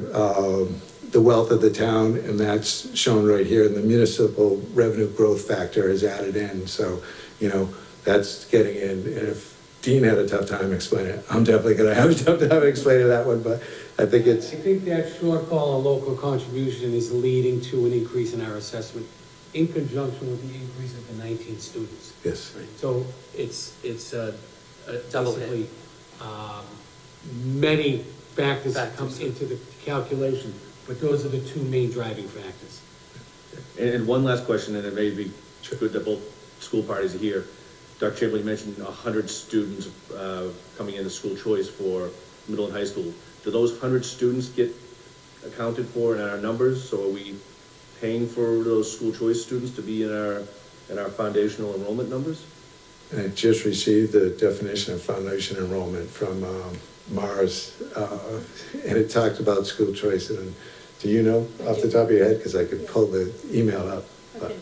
the wealth of the town, and that's shown right here, and the municipal revenue growth factor is added in. So, that's getting in. And if Dean had a tough time explaining it, I'm definitely going to have a tough time explaining that one, but I think I think that shortfall in local contribution is leading to an increase in our assessment in conjunction with the increase of the 19 students. yes. So it's Double hit. basically Many factors come Factors. into the calculation, but those are the two main driving factors. And one last question, and it may be good that both school parties are here. Dr. Chamberlain, you mentioned 100 students coming into school choice for middle and high school. Do those 100 students get accounted for in our numbers? So are we paying for those school choice students to be in our foundational enrollment numbers? And I just received the definition of foundation enrollment from Mars, and it talked about school choice. And do you know off the top of your head? Because I could pull the email up. But,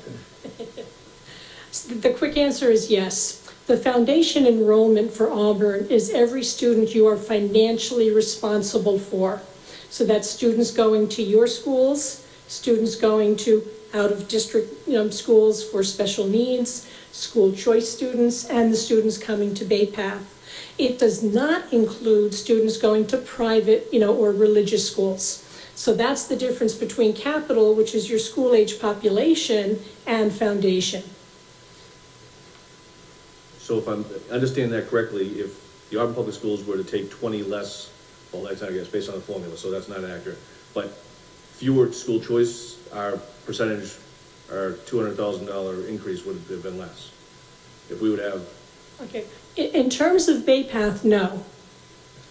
The quick answer is yes. The foundation enrollment for Auburn is every student you are financially responsible for. So that's students going to your schools, students going to out-of-district schools for special needs, school choice students, and the students coming to Bay Path. It does not include students going to private, or religious schools. So that's the difference between capital, which is your school-age population, and foundation. So if I'm understanding that correctly, if the Auburn Public Schools were to take 20 less, well, that's, I guess, based on the formula, so that's not accurate, but fewer school choice, our percentage, our $200,000 increase would have been less. If we would have, Okay, in terms of Bay Path, no.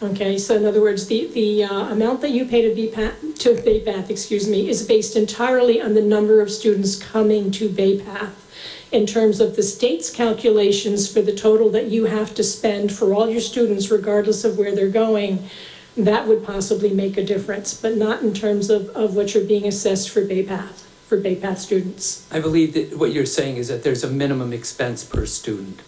Okay, so in other words, the amount that you pay to Bay Path, is based entirely on the number of students coming to Bay Path. In terms of the state's calculations for the total that you have to spend for all your students, regardless of where they're going, that would possibly make a difference, but not in terms of what you're being assessed for Bay Path students. I believe that what you're saying is that there's a minimum expense per student.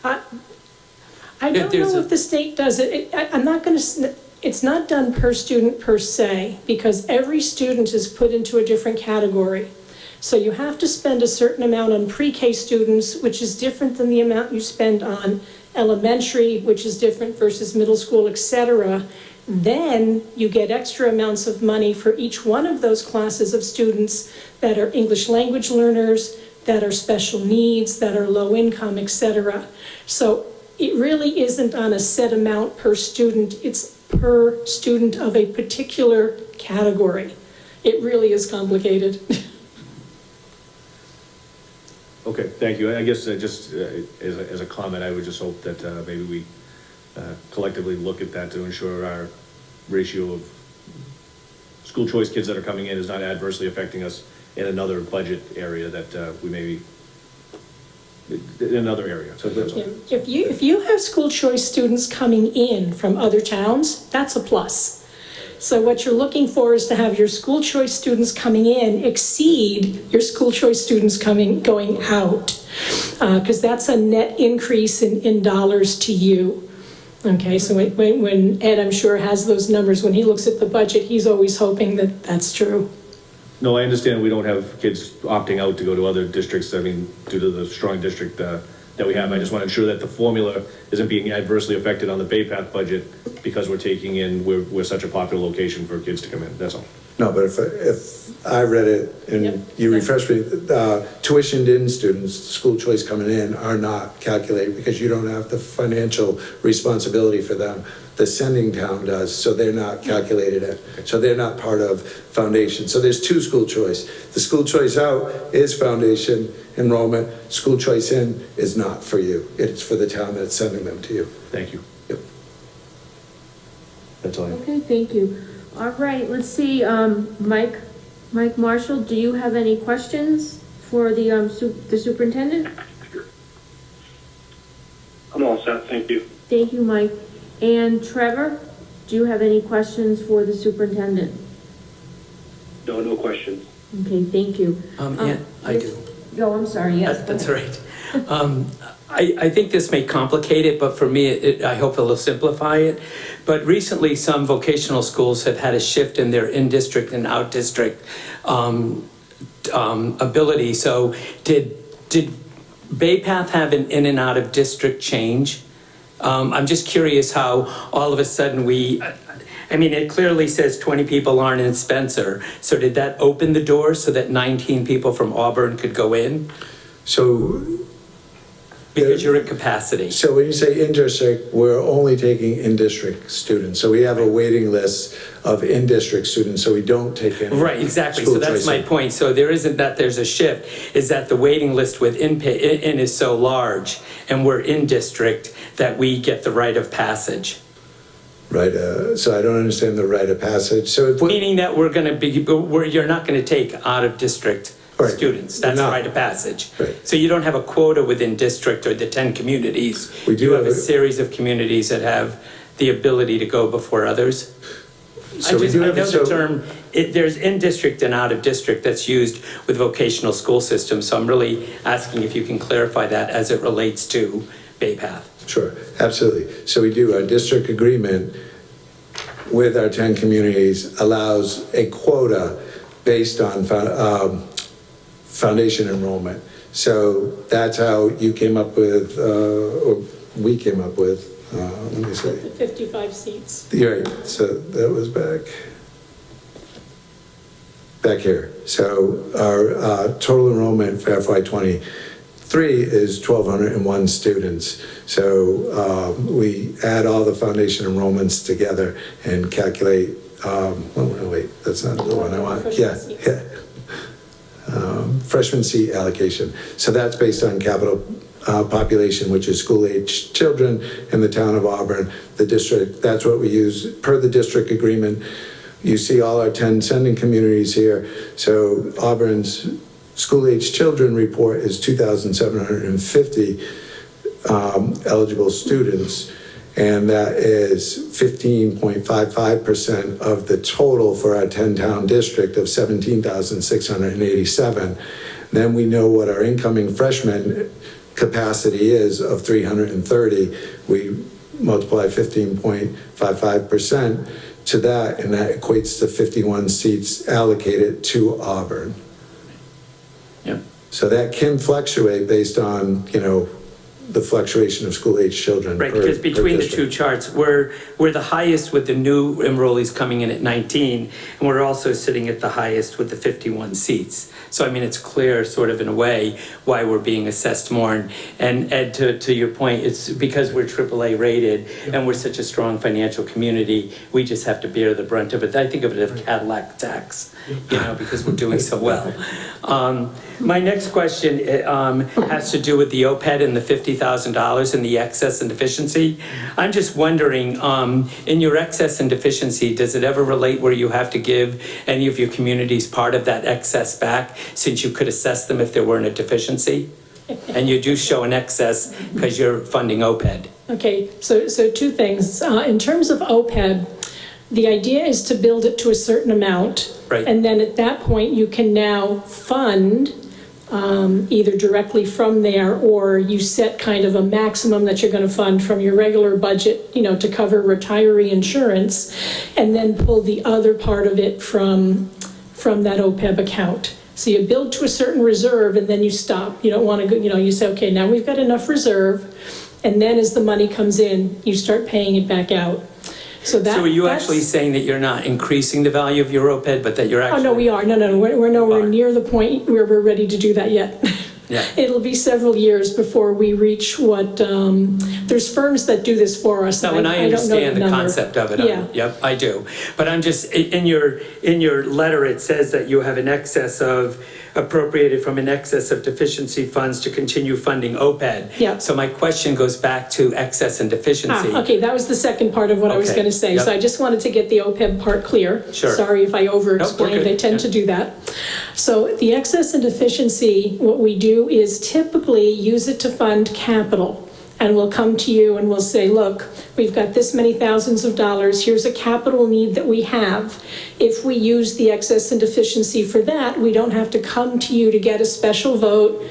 I don't know if the state does it. I'm not going to, it's not done per student per se, because every student is put into a different category. So you have to spend a certain amount on pre-K students, which is different than the amount you spend on elementary, which is different versus middle school, etc. Then you get extra amounts of money for each one of those classes of students that are English language learners, that are special needs, that are low income, etc. So it really isn't on a set amount per student, it's per student of a particular category. It really is complicated. okay, thank you. I guess just as a comment, I would just hope that maybe we collectively look at that to ensure our ratio of school choice kids that are coming in is not adversely affecting us in another budget area that we may be, in another area. So that's all. Yeah. If you have school choice students coming in from other towns, that's a plus. So what you're looking for is to have your school choice students coming in exceed your school choice students going out, because that's a net increase in dollars to you. Okay, so when Ed, I'm sure, has those numbers, when he looks at the budget, he's always hoping that that's true. No, I understand we don't have kids opting out to go to other districts, I mean, due to the strong district that we have. I just want to ensure that the formula isn't being adversely affected on the Bay Path budget because we're taking in, we're such a popular location for kids to come in, that's all. no, but if I read it and Yep. you refresh me, tuitioned in students, school choice coming in, are not calculated because you don't have the financial responsibility for them. The sending town does, so they're not calculated in. So they're not part of foundation. So there's two school choice. The school choice out is foundation enrollment. School choice in is not for you. It's for the town that's sending them to you. Thank you. Yep. That's all I have. Okay, thank you. All right, let's see, Mike Marshall, do you have any questions for the superintendent? I'm all set, thank you. Thank you, Mike. And Trevor, do you have any questions for the superintendent? No questions. Okay, thank you. Yeah, I yes. do. Oh, I'm sorry, yes. go That's ahead. right. I think this may complicate it, but for me, I hope it'll simplify it. But recently, some vocational schools have had a shift in their in-district and out-district ability. So did Bay Path have an in and out of district change? I'm just curious how all of a sudden I mean, it clearly says 20 people aren't in Spencer. So did that open the door so that 19 people from Auburn could go in? So Because you're at capacity. So when you say in-district, we're only taking in-district students. So we have a waiting list of in-district students, so we don't take any. Right, exactly. So school that's choice. my point. So there isn't that there's a shift, is that the waiting list with in is so large, and we're in district, that we get the rite of passage. Right, so I don't understand the rite of passage. So if we, Meaning that we're gonna be, you're not gonna take out of district Right. students. That's No. rite of passage. Right. So you don't have a quota within district or the 10 communities. We do You have a have series of communities that have the ability to go before others. so we do I have, know the so, term, there's in-district and out-of-district that's used with vocational school systems, so I'm really asking if you can clarify that as it relates to Bay Path. sure, absolutely. So we do, our district agreement with our 10 communities allows a quota based on foundation enrollment. So that's how you came up with, or we came up with, let me see. 55 seats. You're right, so that was back here. So our total enrollment for FY '23 is 1,201 students. So we add all the foundation enrollments together and calculate, oh, wait, that's not the one I want. Yeah, yeah. Freshman seat allocation. So that's based on capital population, which is school-age children in the town of Auburn. The district, that's what we use per the district agreement. You see all our 10 sending communities here. So Auburn's school-age children report is 2,750 eligible students, and that is 15.55% of the total for our 10-town district of 17,687. Then we know what our incoming freshman capacity is of 330. We multiply 15.55% to that, and that equates to 51 seats allocated to Auburn. Yep. So that can fluctuate based on, the fluctuation of school-age children. Right, per- because per between the district. two charts, we're the highest with the new enrollees coming in at 19, and we're also sitting at the highest with the 51 seats. So I mean, it's clear, sort of in a way, why we're being assessed more. And Ed, to your point, it's because we're AAA rated and we're such a strong financial community, we just have to bear the brunt of it. I think of it as Cadillac tax, because we're doing so well. My next question has to do with the OPED and the $50,000 and the excess and deficiency. I'm just wondering, in your excess and deficiency, does it ever relate where you have to give any of your communities part of that excess back, since you could assess them if there weren't a deficiency? And you do show an excess because you're funding OPED. Okay, so two things. In terms of OPEB, the idea is to build it to a certain amount. Right. And then at that point, you can now fund either directly from there, or you set kind of a maximum that you're going to fund from your regular budget, to cover retiree insurance, and then pull the other part of it from that OPEB account. So you build to a certain reserve and then you stop. You don't want to go, you say, okay, now we've got enough reserve. And then as the money comes in, you start paying it back out. So are you actually saying that you're not increasing the value of your OPED, but that you're actually... Oh, no, we are. No. We're nowhere near the point where we're ready to do that yet. Yeah. It'll be several years before we reach what, there's firms that do this for us. No, and I understand the concept of it. Yeah. Yep, I do. But I'm just, in your letter, it says that you have an excess of, appropriated from an excess of deficiency funds to continue funding OPED. Yeah. So my question goes back to excess and deficiency. Okay, that was the second part of what I was Okay, going to say. yep. So I just wanted to get the OPEB part clear. Sure. Sorry if I over-explained. Nope, we're good. I tend to do that. So the excess and deficiency, what we do is typically use it to fund capital. And we'll come to you and we'll say, look, we've got this many thousands of dollars. Here's a capital need that we have. If we use the excess and deficiency for that, we don't have to come to you to get a special vote,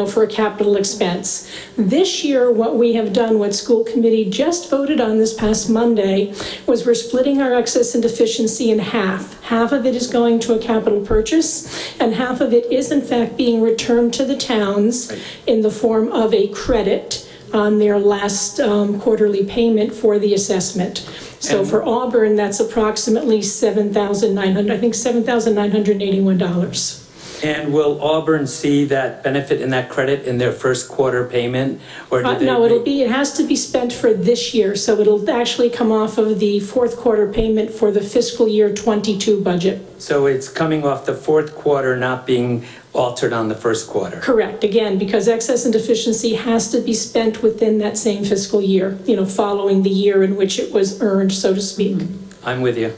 for a capital expense. This year, what we have done, what school committee just voted on this past Monday, was we're splitting our excess and deficiency in half. Half of it is going to a capital purchase, and half of it is in fact being returned to the towns in the form of a credit on their last quarterly payment for the assessment. So for Auburn, that's approximately $7,981. And will Auburn see that benefit and that credit in their first quarter payment? Or do they? No, it has to be spent for this year, so it'll actually come off of the fourth quarter payment for the fiscal year '22 budget. So it's coming off the fourth quarter, not being altered on the first quarter? Correct, again, because excess and deficiency has to be spent within that same fiscal year, following the year in which it was earned, so to speak. I'm with you.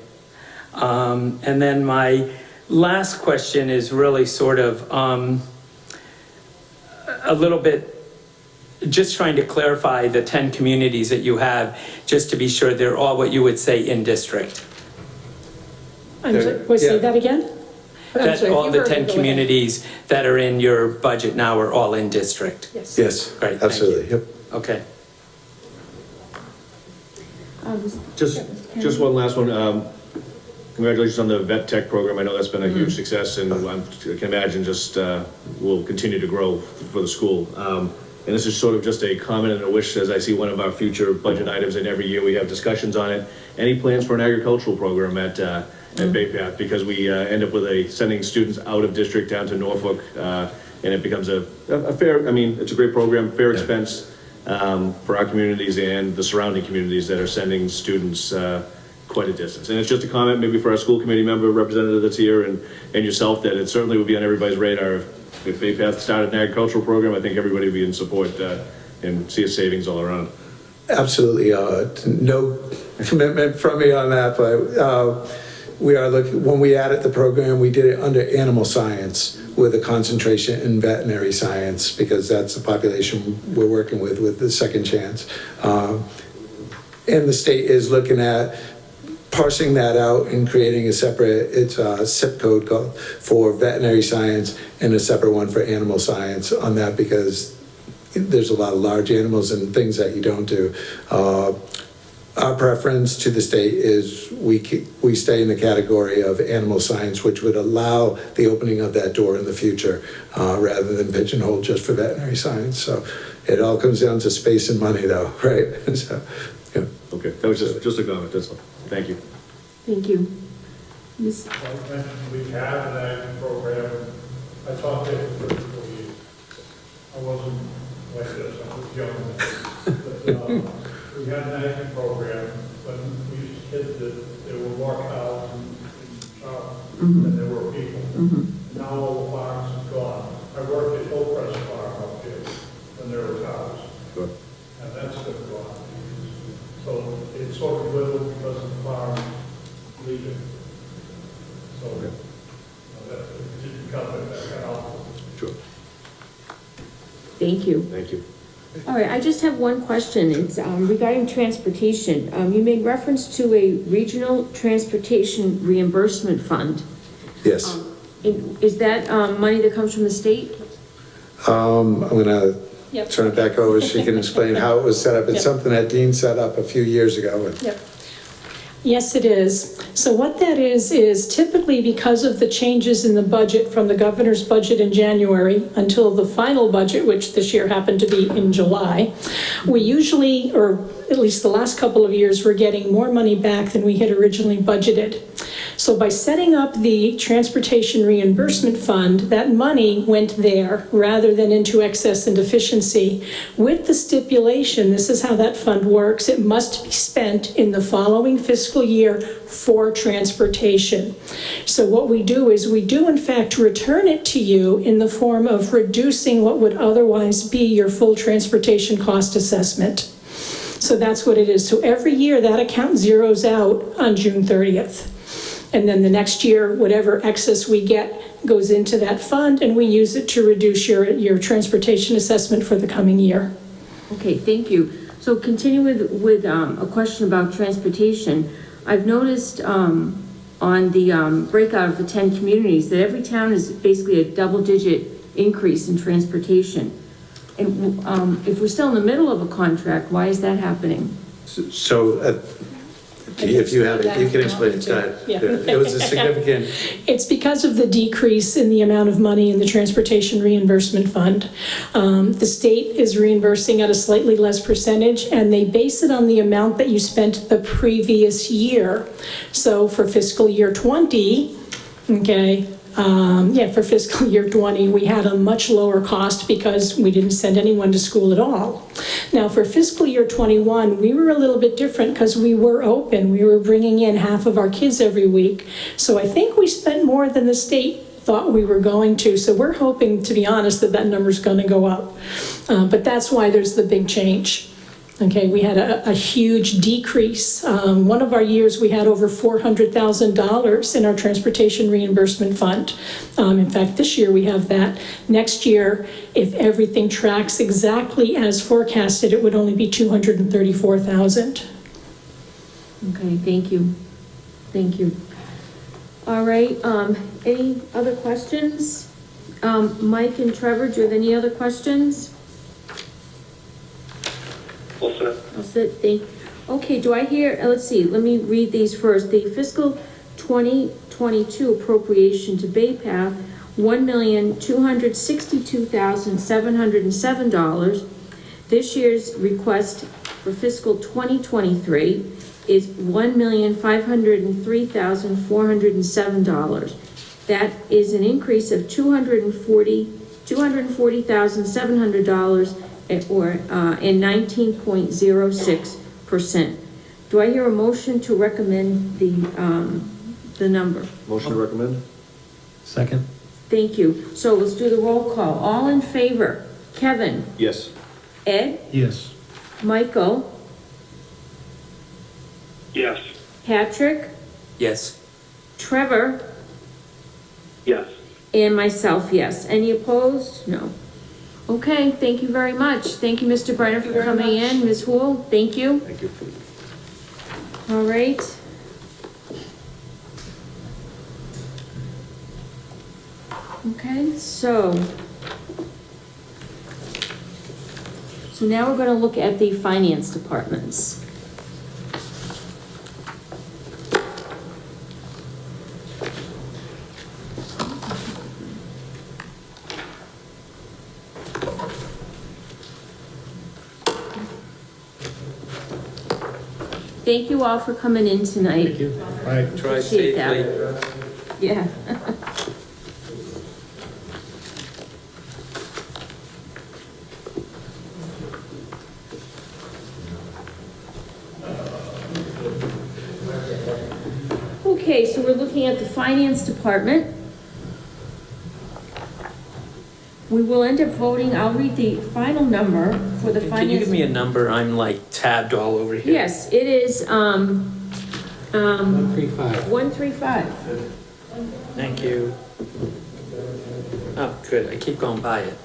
And then my last question is really sort of a little bit, just trying to clarify the 10 communities that you have, just to be sure they're all what you would say in district. I'm sorry, wait, say Yeah. that again? I'm That sorry, if all you the heard me, 10 go ahead. communities that are in your budget now are all in district? Yes. Yes, Great, thank absolutely, you. yep. Okay. Just one last one. Congratulations on the vet tech program. I know that's been a huge success, and I can imagine just will continue to grow for the school. And this is sort of just a comment and a wish, as I see one of our future budget items, and every year we have discussions on it. Any plans for an agricultural program at Bay Path? Because we end up with sending students out of district down to Norfolk, and it becomes a fair, I mean, it's a great program, fair expense for our communities and the surrounding communities that are sending students quite a distance. And it's just a comment maybe for our school committee member representative that's here and yourself, that it certainly would be on everybody's radar. If Bay Path started an agricultural program, I think everybody would be in support and see a savings all around. Absolutely, no commitment from me on that, but we are looking, when we added the program, we did it under animal science with a concentration in veterinary science, because that's the population we're working with the second chance. And the state is looking at parsing that out and creating a separate, it's a SIP code called for veterinary science and a separate one for animal science on that, because there's a lot of large animals and things that you don't do. Our preference to the state is we stay in the category of animal science, which would allow the opening of that door in the future, rather than pigeonhole just for veterinary science. So it all comes down to space and money though, right? So, yeah. Okay, that was just a comment, that's all. Thank you. Thank you. Ms. Like mentioned, we have an acting program. I taught there for 34 years. I wasn't like this, I was young. But we had an acting program when we used to kids that there were more cows than there were people. Now all the farms have gone. I worked at Hillcrest Farm up here when there were cows. Sure. And that's still gone. So it's sort of little because of the farm leaving. So that it didn't come in that out. Sure. Thank you. Thank you. All right, I just have one question. It's regarding transportation. You made reference to a regional transportation reimbursement fund. Yes. Is that money that comes from the state? I'm gonna Yep. turn it back over. She can explain how it was set up. It's Yep. something that Dean set up a few years ago. Yep. Yes, it is. So what that is typically because of the changes in the budget from the governor's budget in January until the final budget, which this year happened to be in July, we usually, or at least the last couple of years, we're getting more money back than we had originally budgeted. So by setting up the Transportation Reimbursement Fund, that money went there rather than into excess and deficiency. With the stipulation, this is how that fund works, it must be spent in the following fiscal year for transportation. So what we do is we do in fact return it to you in the form of reducing what would otherwise be your full transportation cost assessment. So that's what it is. So every year that account zeroes out on June 30th. And then the next year, whatever excess we get goes into that fund and we use it to reduce your transportation assessment for the coming year. Okay, thank you. So continue with a question about transportation. I've noticed on the breakout of the 10 communities that every town is basically a double-digit increase in transportation. And if we're still in the middle of a contract, why is that happening? So if you have it, you can explain it. Yeah. It was a significant. It's because of the decrease in the amount of money in the Transportation Reimbursement Fund. The state is reimbursing at a slightly less percentage, and they base it on the amount that you spent the previous year. So for fiscal year 20, okay, For fiscal year 20, we had a much lower cost because we didn't send anyone to school at all. Now, for fiscal year 21, we were a little bit different because we were open. We were bringing in half of our kids every week. So I think we spent more than the state thought we were going to. So we're hoping, to be honest, that number's going to go up. But that's why there's the big change. Okay, we had a huge decrease. One of our years, we had over $400,000 in our transportation reimbursement fund. In fact, this year we have that. Next year, if everything tracks exactly as forecasted, it would only be $234,000. Okay, thank you. Thank you. All right, any other questions? Mike and Trevor, do you have any other questions? All set. I'll sit, okay, do I hear, let's see, let me read these first. The fiscal 2022 appropriation to Bay Path, $1,262,707. This year's request for fiscal 2023 is $1,503,407. That is an increase of $240,700 and 19.06%. Do I hear a motion to recommend the number? Motion to recommend? Second? Thank you. So let's do the roll call. All in favor? Kevin? Yes. Ed? Yes. Michael? Yes. Patrick? Yes. Trevor? Yes. And myself, yes. Any opposed? No. Okay, thank you very much. Thank you, Mr. Brenner, for coming in. Ms. Hool, thank you. Thank you. All right. Okay, so now we're going to look at the finance departments. Thank you all for coming in tonight. Thank you. Bye. Try Appreciate safely. that. Yeah. Okay, so we're looking at the finance department. We will end up voting, I'll read the final number for the finance. Can you give me a number? I'm like tabbed all over here. Yes, it is, 135. 135. Thank you. Oh, good. I keep going by it.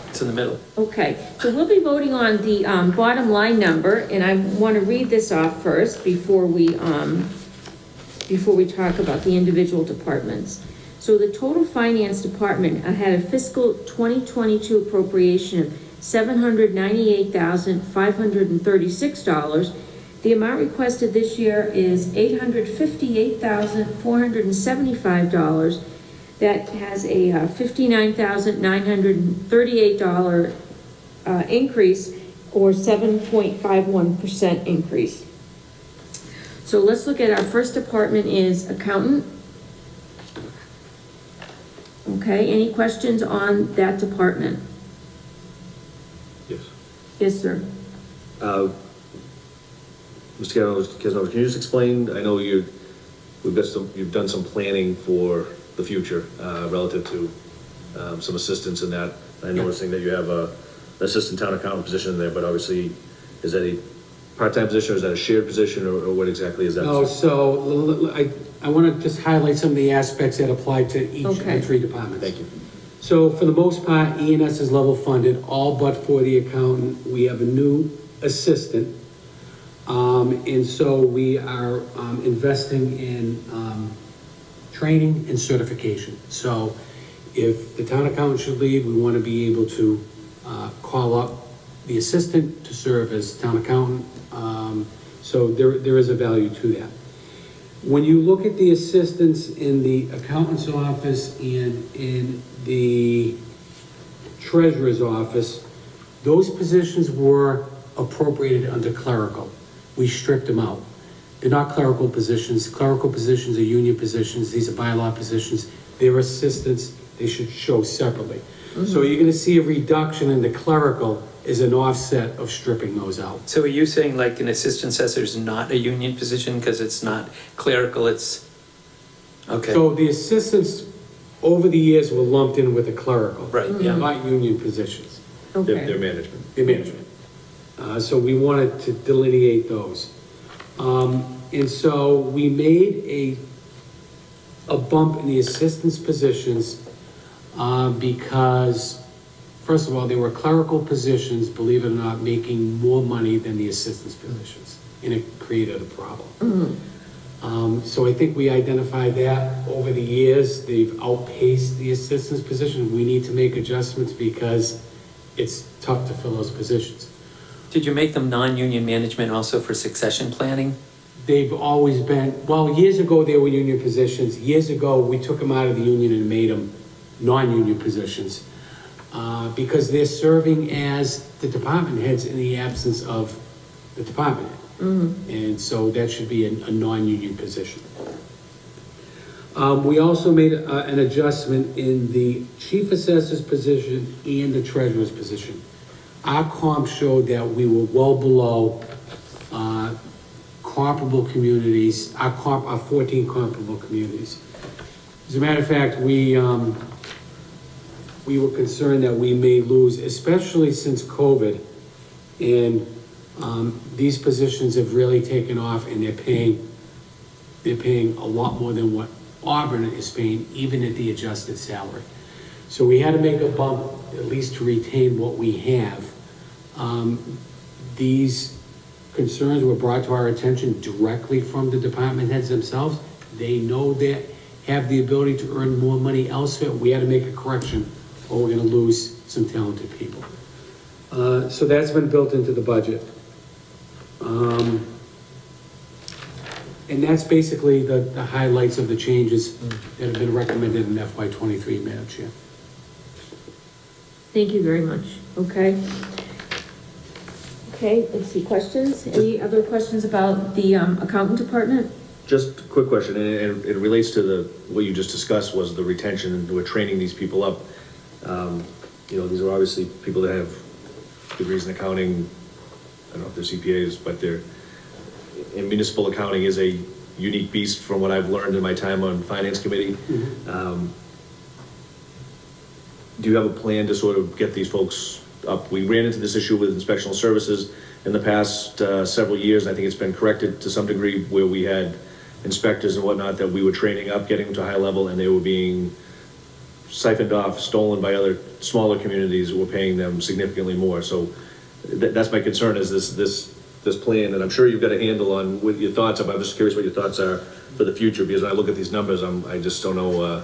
It's in the middle. Okay, so we'll be voting on the bottom line number, and I want to read this off first before we talk about the individual departments. So the total finance department had a fiscal 2022 appropriation of $798,536. The amount requested this year is $858,475. That has a $59,938 increase, or 7.51% increase. So let's look at our first department is accountant. Okay, any questions on that department? Yes. Yes, sir. Mr. Casanova, can you just explain, I know you've done some planning for the future, relative to, some assistance in that. I'm noticing that you have an assistant town accountant position in there, but obviously, is that a part-time position, or is that a shared position, or what exactly is that? No, so I want to just highlight some of the aspects that apply to each of Okay. the three departments. Thank you. So for the most part, E&S is level funded, all but for the accountant. We have a new assistant. And so we are investing in training and certification. So if the town accountant should leave, we want to be able to call up the assistant to serve as town accountant. So there is a value to that. When you look at the assistants in the accountant's office and in the treasurer's office, those positions were appropriated under clerical. We stripped them out. They're not clerical positions. Clerical positions are union positions. These are bylaw positions. their assistants, they should show separately. So you're gonna see a reduction in the clerical as an offset of stripping those out. So are you saying like an assistant assessor is not a union position because it's not clerical, it's, okay, So the assistants, over the years, were lumped in with the clerical. right, yeah. Not union positions, Their Okay. management. the management. So we wanted to delineate those. And so we made a bump in the assistants positions because, first of all, there were clerical positions, believe it or not, making more money than the assistants positions, and it created a problem. So I think we identified that over the years, they've outpaced the assistants position. We need to make adjustments because it's tough to fill those positions. Did you make them non-union management also for succession planning? They've always been, well, years ago, they were union positions. Years ago, we took them out of the union and made them non-union positions because they're serving as the department heads in the absence of the department head. And so that should be a non-union position. We also made an adjustment in the chief assessor's position and the treasurer's position. Our comp showed that we were well below comparable communities, our 14 comparable communities. As a matter of fact, we were concerned that we may lose, especially since COVID, and these positions have really taken off, and they're paying a lot more than what Auburn is paying, even at the adjusted salary. So we had to make a bump, at least to retain what we have. These concerns were brought to our attention directly from the department heads themselves. They know that have the ability to earn more money elsewhere. We had to make a correction, or we're gonna lose some talented people. So that's been built into the budget. And that's basically the highlights of the changes that have been recommended in FY '23, Madam Chair. Thank you very much. Okay. Okay, let's see, questions? Any other questions about the accountant department? Just a quick question, and it relates to what you just discussed, was the retention, and we're training these people up. You know, these are obviously people that have degrees in accounting. I don't know if they're CPAs, but in municipal accounting is a unique beast from what I've learned in my time on finance committee. Do you have a plan to sort of get these folks up? We ran into this issue with inspectional services in the past several years. I think it's been corrected to some degree, where we had inspectors and whatnot that we were training up, getting them to a high level, and they were being siphoned off, stolen by other smaller communities who were paying them significantly more. So that's my concern, is this plan, and I'm sure you've got a handle on what your thoughts are. I'm just curious what your thoughts are for the future, because when I look at these numbers, I just don't know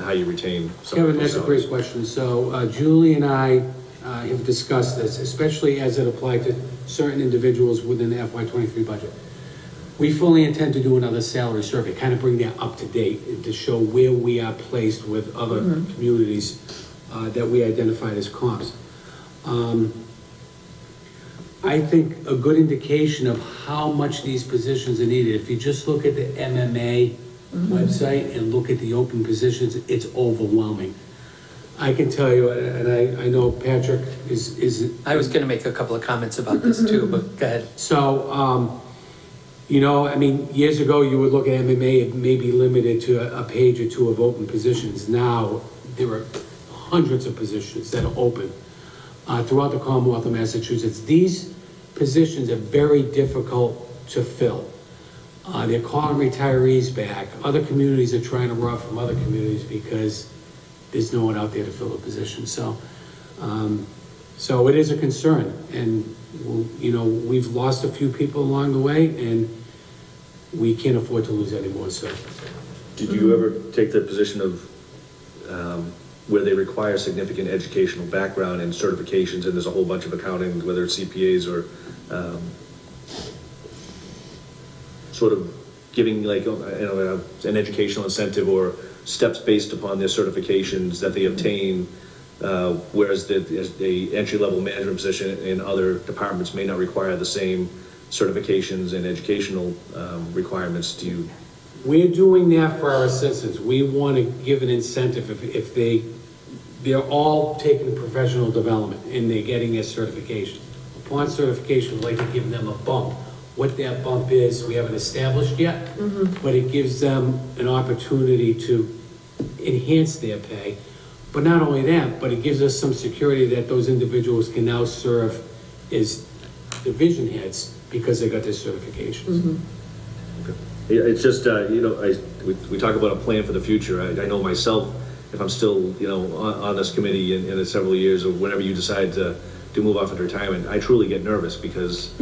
how you retain some of Kevin, those that's a great salaries. question. So Julie and I have discussed this, especially as it applied to certain individuals within the FY '23 budget. We fully intend to do another salary survey, kind of bring that up to date, and to show where we are placed with other communities that we identified as comps. I think a good indication of how much these positions are needed, if you just look at the MMA website and look at the open positions, it's overwhelming. I can tell you, and I know Patrick is. I was gonna make a couple of comments about this too, but go ahead. So, you know, I mean, years ago, you would look at MMA, it may be limited to a page or two of open positions. Now, there are hundreds of positions that are open throughout the Commonwealth of Massachusetts. These positions are very difficult to fill. They're calling retirees back. Other communities are trying to rough from other communities because there's no one out there to fill the position. So, so it is a concern, and you know, we've lost a few people along the way, and we can't afford to lose any more. So, Did you ever take the position of where they require significant educational background and certifications, and there's a whole bunch of accounting, whether it's CPAs or sort of giving, like, you know, an educational incentive or steps based upon their certifications that they obtain, whereas the entry-level management position in other departments may not require the same certifications and educational requirements? Do We're doing that for our assistants. We want to give an incentive if they're all taking professional development and they're getting their certification. Upon certification, we'd like to give them a bump. What that bump is, we haven't established yet, but it gives them an opportunity to enhance their pay. But not only that, but it gives us some security that those individuals can now serve as division heads because they got their certifications. Yeah, it's just, we talk about a plan for the future. I know myself, if I'm still, on this committee in several years, or whenever you decide to move off into retirement, I truly get nervous because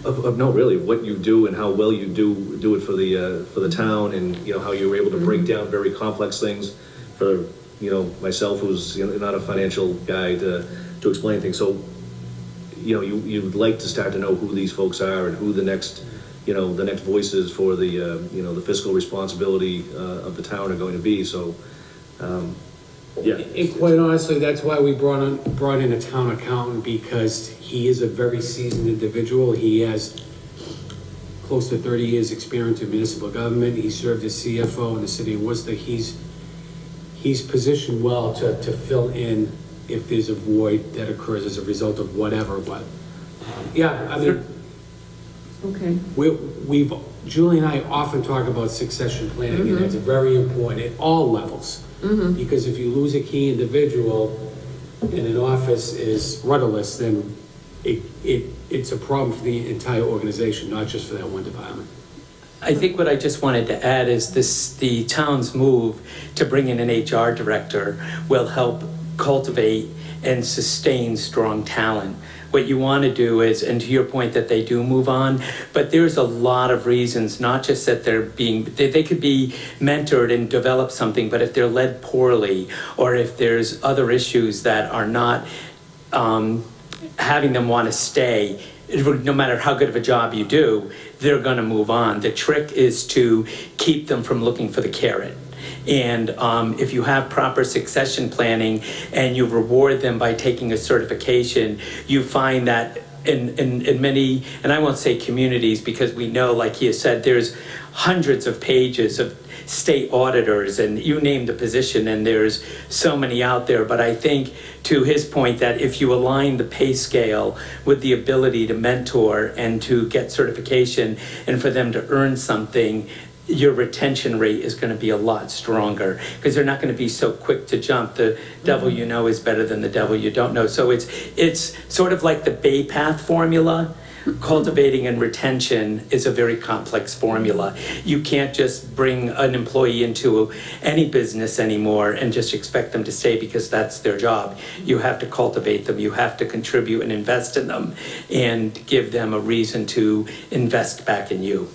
of what you do and how well you do it for the town, and, how you're able to break down very complex things for, myself, who's not a financial guy, to explain things. So, you'd like to start to know who these folks are and who the next voices for the fiscal responsibility of the town are going to be. So, yeah. And quite honestly, that's why we brought in a town accountant, because he is a very seasoned individual. He has close to 30 years experience in municipal government. He served as CFO in the city of Worcester. He's positioned well to fill in if there's a void that occurs as a result of whatever, but yeah, I mean, Okay. Julie and I often talk about succession planning, and it's very important at all levels. Because if you lose a key individual and an office is rudderless, then it's a problem for the entire organization, not just for that one department. I think what I just wanted to add is the town's move to bring in an HR director will help cultivate and sustain strong talent. What you want to do is, and to your point that they do move on, but there's a lot of reasons, not just that they could be mentored and develop something, but if they're led poorly, or if there's other issues that are not having them want to stay, no matter how good of a job you do, they're going to move on. The trick is to keep them from looking for the carrot. And if you have proper succession planning and you reward them by taking a certification, you find that in many, and I won't say communities, because we know, like he has said, there's hundreds of pages of state auditors, and you name the position, and there's so many out there. But I think, to his point, that if you align the pay scale with the ability to mentor and to get certification and for them to earn something, your retention rate is going to be a lot stronger, because they're not going to be so quick to jump. The devil you know is better than the devil you don't know. So it's sort of like the Bay Path formula. Cultivating and retention is a very complex formula. You can't just bring an employee into any business anymore and just expect them to stay because that's their job. You have to cultivate them. You have to contribute and invest in them and give them a reason to invest back in you.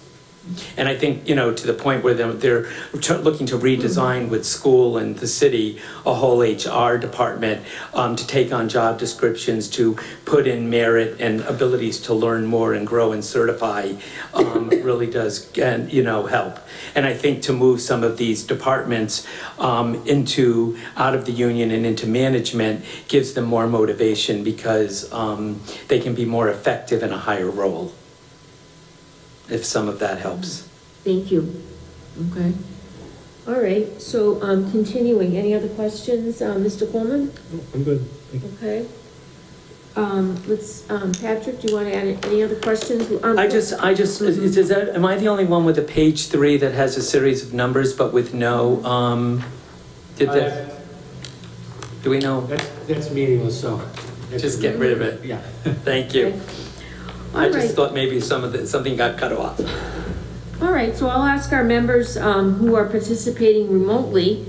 And I think, to the point where they're looking to redesign with school and the city a whole HR department to take on job descriptions, to put in merit and abilities to learn more and grow and certify really does, help. And I think to move some of these departments out of the union and into management gives them more motivation, because they can be more effective in a higher role, if some of that helps. Thank you. Okay. All right, so continuing, any other questions? Mr. Coleman? No, I'm good. Thank you. Okay. Patrick, do you want to add any other questions? Am I the only one with a page 3 that has a series of numbers but with no, do we know? That's meaningless, so. Just get rid of it. Yeah. Thank you. Okay. I All just right. thought maybe something got cut off. All right, so I'll ask our members who are participating remotely.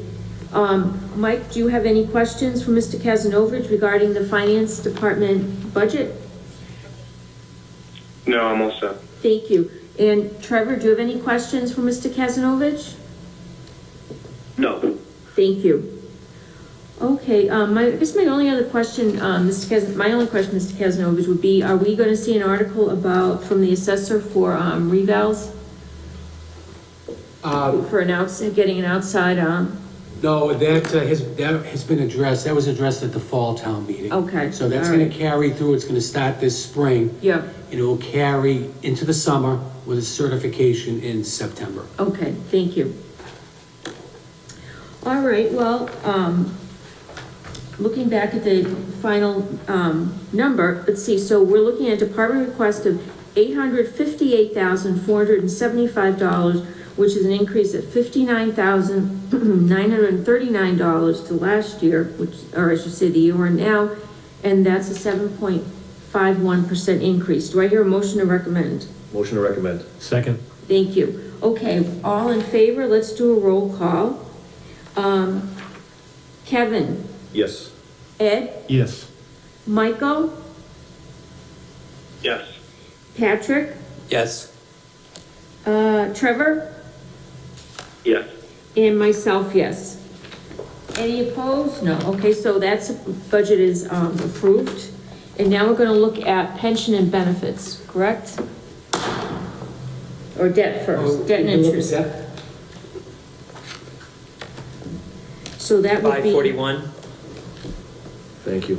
Mike, do you have any questions for Mr. Kazanovich regarding the Finance Department budget? No, I'm all set. Thank you. And Trevor, do you have any questions for Mr. Kazanovich? No. Thank you. Okay, I guess my only other question, Mr. Kazanovich, would be, are we going to see an article from the assessor for revals? For getting an outside No, that has been addressed, that was addressed at the fall town meeting. Okay, So that's all gonna right. carry through, it's gonna start this spring, Yep, and it will carry into the summer with a certification in September. okay, thank you. All right, well, looking back at the final, number, let's see, so we're looking at department request of $858,475, which is an increase of $59,939 to last year, which, or I should say the year we're in now, and that's a 7.51% increase. Do I hear a motion to recommend? Motion to recommend. Second. Thank you. Okay, all in favor, let's do a roll call. Kevin, Yes. Ed, Yes. Michael, Yes. Patrick, Yes. Trevor, Yes. and myself, yes. Any opposed? No. Okay, so that's, budget is approved. And now we're gonna look at pension and benefits, correct? Or debt first, debt and interest. So that would be, 541. Thank you.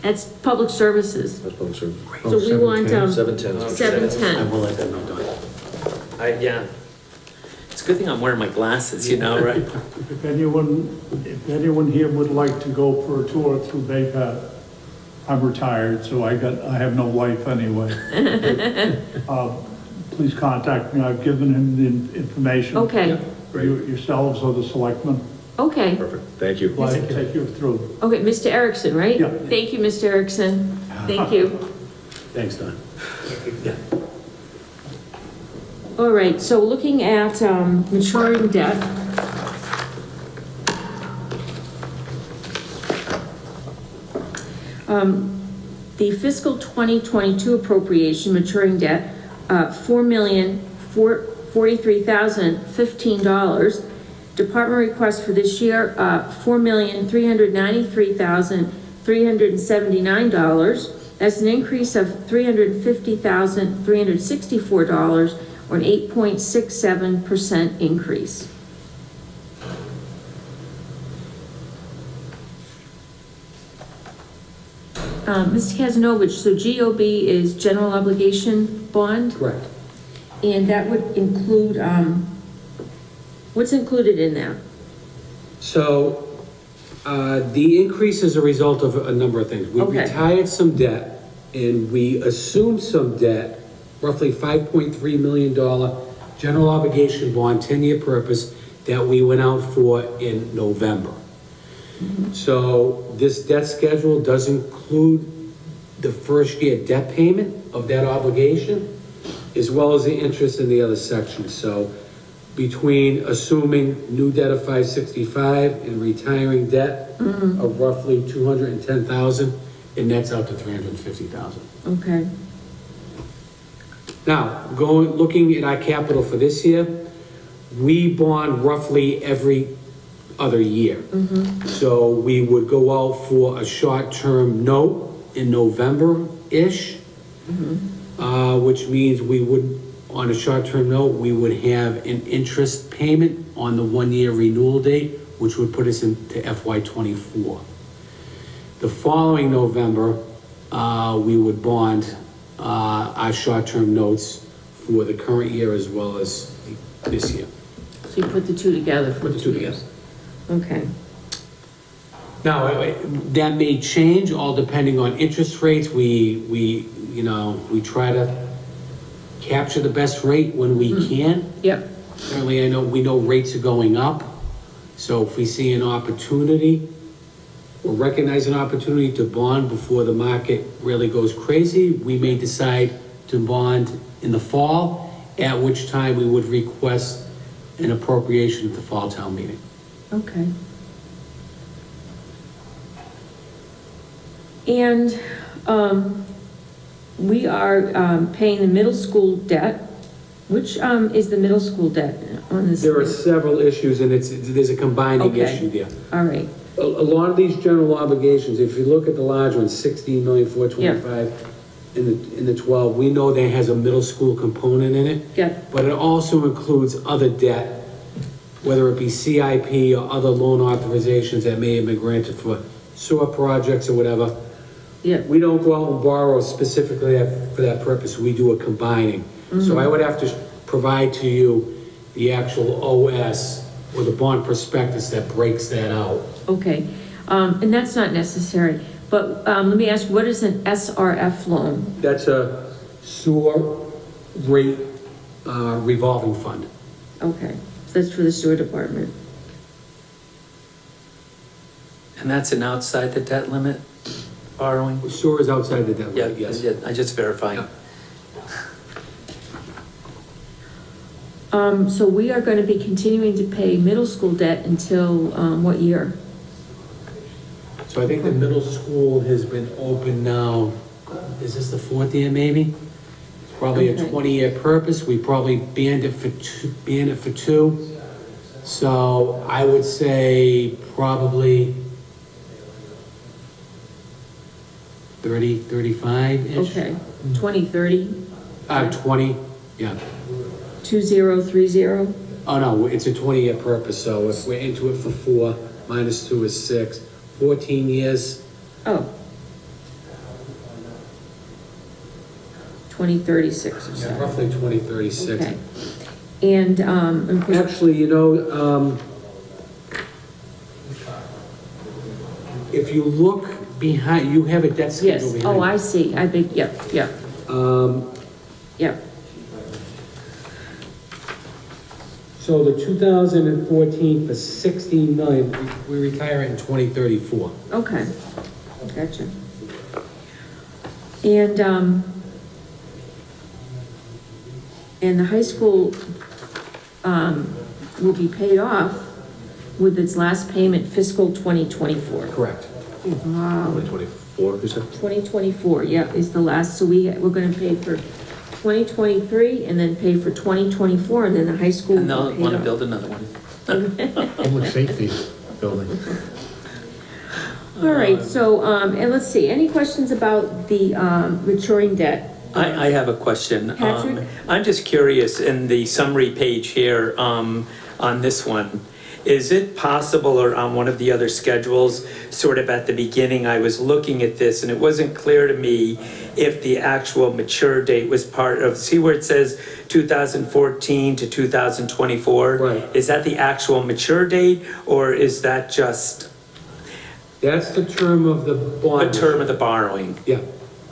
that's public services. That's public service. So we want, 710. 710. will let them know, Don. Yeah. It's a good thing I'm wearing my glasses, you know, right? If anyone here would like to go for a tour through Bay Path, I'm retired, so I have no life anyway. Please contact me. I've given him the information. Okay, Yourselves or the selectmen. okay. Perfect. Thank you. Glad to take you through. Okay, Mr. Erickson, right? Yeah. Thank you, Mr. Erickson. Thank you. Thanks, Don. All right, so looking at maturing debt. The fiscal 2022 appropriation maturing debt, $4,043,015. Department request for this year, $4,393,379. That's an increase of $350,364, or an 8.67% increase. Mr. Kazanovich, so GOB is general obligation bond, Correct. and that would include, what's included in that? So, the increase is a result of a number of things. We Okay. retired some debt, and we assumed some debt, roughly $5.3 million general obligation bond, 10-year purpose, that we went out for in November. So this debt schedule does include the first year debt payment of that obligation, as well as the interest in the other sections. So between assuming new debt of $565 and retiring debt of roughly $210,000, it nets out to $350,000. Okay, Now, looking at our capital for this year, we bond roughly every other year. So we would go out for a short-term note in November-ish, which means we would, on a short-term note, we would have an interest payment on the one-year renewal date, which would put us into FY '24. The following November, we would bond our short-term notes for the current year as well as this year. so you put the two together for Put the two together. Okay, Now, that may change all depending on interest rates. We try to capture the best rate when we can. yep, Certainly, we know rates are going up. So if we see an opportunity or recognize an opportunity to bond before the market really goes crazy, we may decide to bond in the fall, at which time we would request an appropriation at the fall town meeting. okay. And, we are, paying the middle school debt. Which, is the middle school debt on this? There are several issues, and there's a combining Okay. issue there. All right, A lot of these general obligations, if you look at the large ones, 16,425 in the 12, we know that has a middle school component in it, yeah, but it also includes other debt whether it be CIP or other loan authorizations that may have been granted for sewer projects or whatever. Yeah. We don't go out and borrow specifically for that purpose, we do a combining. So I would have to provide to you the actual OS or the bond prospectus that breaks that out. Okay, and that's not necessary, but, let me ask, what is an SRF loan? That's a sewer rate revolving fund. Okay, so that's for the sewer department. And that's an outside the debt limit borrowing? Sewer is outside the debt Yeah, limit, yes. yeah, I just verified. Yeah. So we are gonna be continuing to pay middle school debt until, what year? So I think the middle school has been open now, is this the 4th year maybe? It's probably a Okay. 20-year purpose, we probably banned it for two. So I would say probably 30, 35-ish. Okay, 2030, 20, yeah. 2030? Oh, no, it's a 20-year purpose, so if we're into it for 4, minus 2 is 6, 14 years. Oh. 2036 or Yeah, so. roughly 2036. Okay. And, of course, Actually, if you look behind, you have a debt schedule yes, behind. oh, I see, I beg, yep, yep, yep. So the 2014 for 16 million, we retire it in 2034. Okay, gotcha. And the high school, will be paid off with its last payment fiscal 2024. Correct. Wow, 2024, you said? 2024, yeah, is the last, so we're gonna pay for 2023 and then pay for 2024, and then the high school And will they'll be want to paid off. build another one. Public safety building. All right, so, and let's see, any questions about the, maturing debt? I have a question. Patrick? I'm just curious, in the summary page here, on this one, is it possible, or on one of the other schedules, sort of at the beginning, I was looking at this and it wasn't clear to me if the actual mature date was part of, see where it says 2014 to 2024? Right. Is that the actual mature date, or is that just That's the term of the a bond. term of the borrowing? Yeah,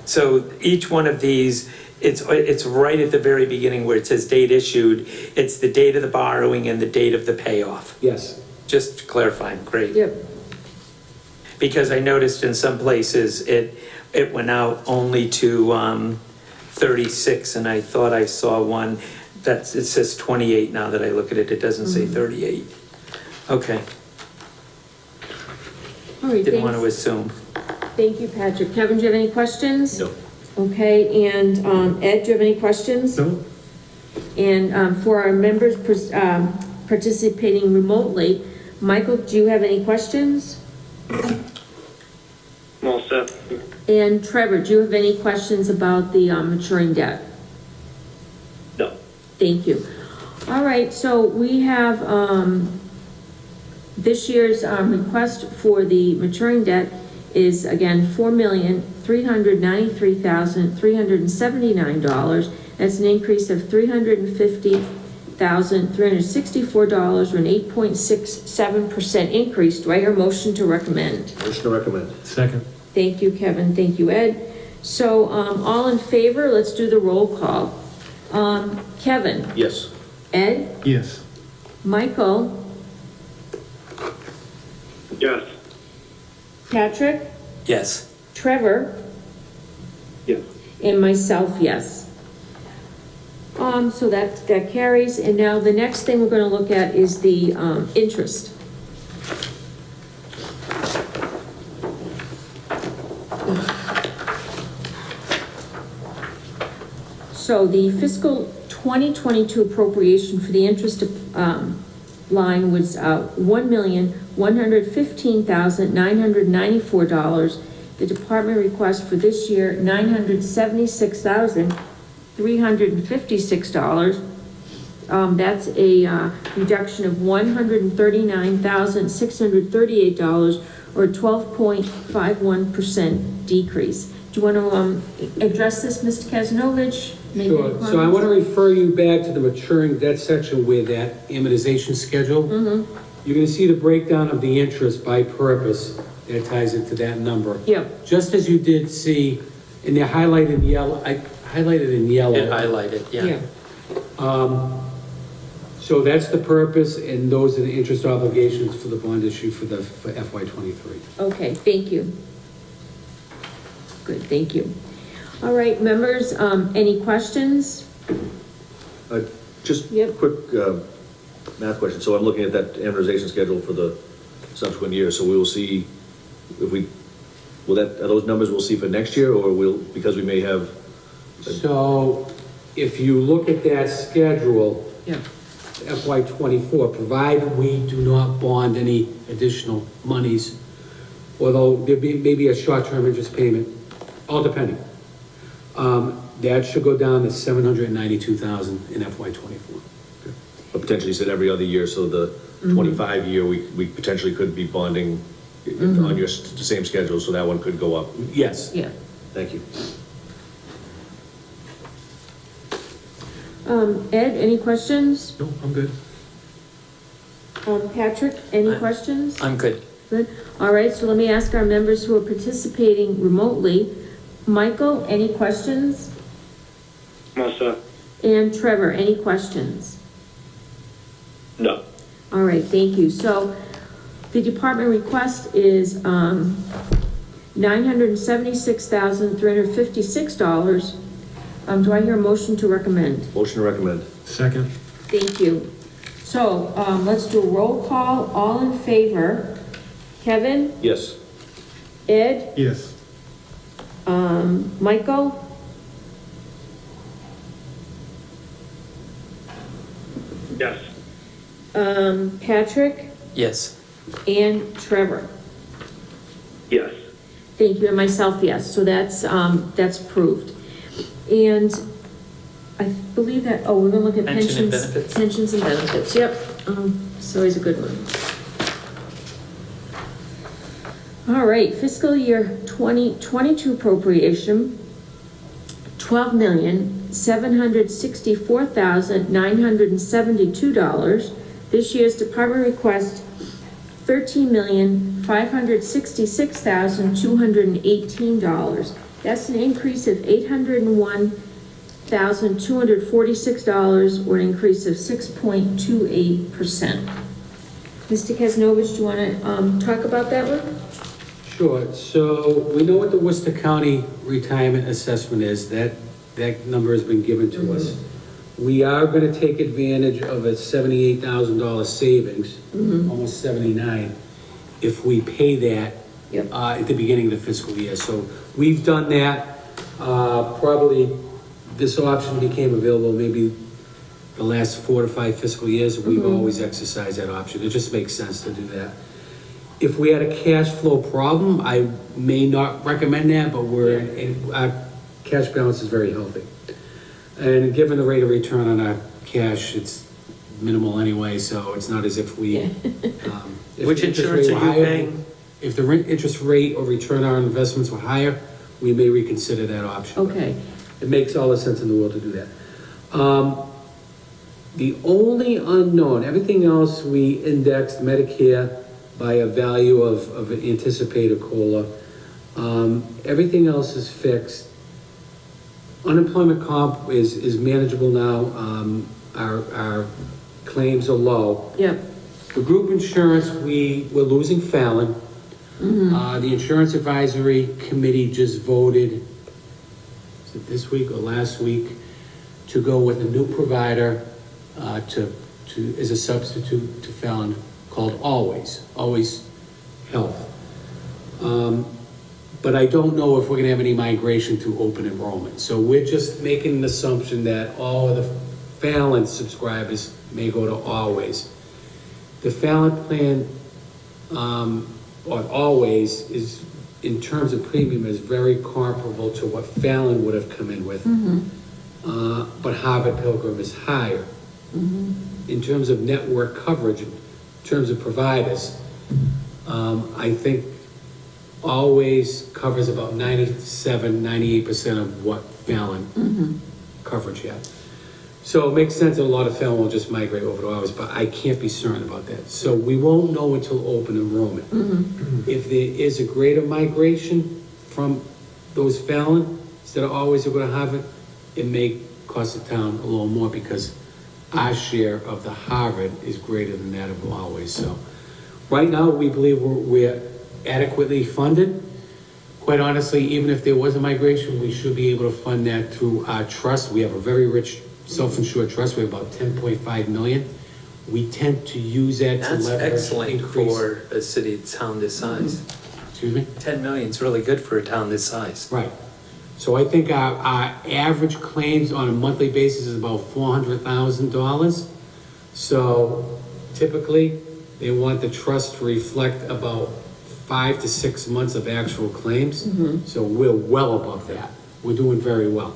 So each one of these, it's right at the very beginning where it says date issued. It's the date of the borrowing and the date of the payoff. yes. Just clarifying, great. Yep, Because I noticed in some places it went out only to 36, and I thought I saw one that it says 28 now that I look at it. It doesn't say 38. Okay, all right, didn't want to thanks. assume. Thank you, Patrick. Kevin, do you have any questions? No. Okay, and, Ed, do you have any questions? No? And, for our members, participating remotely, Michael, do you have any questions? I'm all set. And Trevor, do you have any questions about the, maturing debt? No. Thank you. All right, so we have, this year's, request for the maturing debt is again $4,393,379. That's an increase of $350,364, or an 8.67% increase. Do I hear a motion to recommend? Motion to recommend. Second. Thank you, Kevin. Thank you, Ed. So, all in favor, let's do the roll call. Kevin, Yes. Ed, Yes. Michael, Yes. Patrick, Yes. Trevor, Yes. and myself, yes. So that carries, and now the next thing we're gonna look at is the, interest. So the fiscal 2022 appropriation for the interest, line was, $1,115,994. The department request for this year, $976,356. That's a reduction of $139,638, or a 12.51% decrease. Do you want to address this, Mr. Kazanovich? Make any Sure, so I want to comments? refer you back to the maturing debt section with that amortization schedule. You're going to see the breakdown of the interest by purpose that ties into that number. Yep. Just as you did see, and they're highlighted in yellow, I highlighted in yellow. It highlighted, yeah. So that's the purpose, and those are the interest obligations for the bond issue for FY '23. Okay, thank you. Good, thank you. All right, members, any questions? Just Yep. quick math question. So I'm looking at that amortization schedule for the subsequent year, so we will see if we, are those numbers we'll see for next year, or because we may have? So if you look at that schedule, Yeah. FY '24, provided we do not bond any additional monies, although there may be a short-term interest payment, all depending. That should go down to $792,000 in FY '24. But potentially you said every other year, so the 25 year, we potentially could be bonding on the same schedule, so that one could go up. Yes. Yeah. Thank you. Ed, any questions? No, I'm good. Patrick, any questions? I'm good. Good. All right, so let me ask our members who are participating remotely. Michael, any questions? No, sir. And Trevor, any questions? No. All right, thank you. So the department request is $976,356. Do I hear a motion to recommend? Motion to recommend. Second? Thank you. So let's do a roll call. All in favor? Kevin? Yes. Ed? Yes. Michael? Yes. Patrick? Yes. And Trevor? Yes. Thank you, and myself, yes, so that's approved. And I believe that, oh, we're gonna look at Pension and pensions. benefits. Pensions and benefits, yep, it's always a good one. All right, fiscal year 2022 appropriation, $12,764,972. This year's department request, $13,566,218. That's an increase of $801,246, or an increase of 6.28%. Mr. Kazanovich, do you want to talk about that one? Sure, so we know what the Worcester County retirement assessment is, that number has been given to us. We are gonna take advantage of a $78,000 savings, almost 79, if we pay that Yep. at the beginning of the fiscal year. So we've done that, probably this option became available maybe the last 4 to 5 fiscal years. We've always exercised that option. It just makes sense to do that. If we had a cash flow problem, I may not recommend that, but our cash balance is very healthy. And given the rate of return on our cash, it's minimal anyway, so it's not as if we. If Which the interest insurance rate are were you higher- paying? If the interest rate or return on our investments were higher, we may reconsider that option. Okay, It makes all the sense in the world to do that. The only unknown, everything else we indexed Medicare by a value of an anticipated COLA. Everything else is fixed. Unemployment comp is manageable now. Our claims are low. yep, For group insurance, we're losing Fallon. The Insurance Advisory Committee just voted, is it this week or last week, to go with a new provider as a substitute to Fallon called Always Health. But I don't know if we're gonna have any migration to open enrollment. So we're just making an assumption that all of the Fallon subscribers may go to Always. The Fallon plan, or Always, is, in terms of premium, is very comparable to what Fallon would have come in with. But Harvard Pilgrim is higher. In terms of network coverage, in terms of providers, I think Always covers about 97, 98% of what Fallon coverage had. So it makes sense that a lot of Fallon will just migrate over to Always, but I can't be certain about that. So we won't know until open enrollment. If there is a greater migration from those Fallon instead of Always over to Harvard, it may cost the town a little more because our share of the Harvard is greater than that of Always. So right now, we believe we're adequately funded. Quite honestly, even if there was a migration, we should be able to fund that through our trust. We have a very rich self-insured trust. We have about 10.5 million. We tend to use that to That's leverage excellent increase. for a city, town this size. Excuse me? 10 million is really good for a town this size. Right. So I think our average claims on a monthly basis is about $400,000. So typically, they want the trust to reflect about 5 to 6 months of actual claims. So we're well above that. We're doing very well.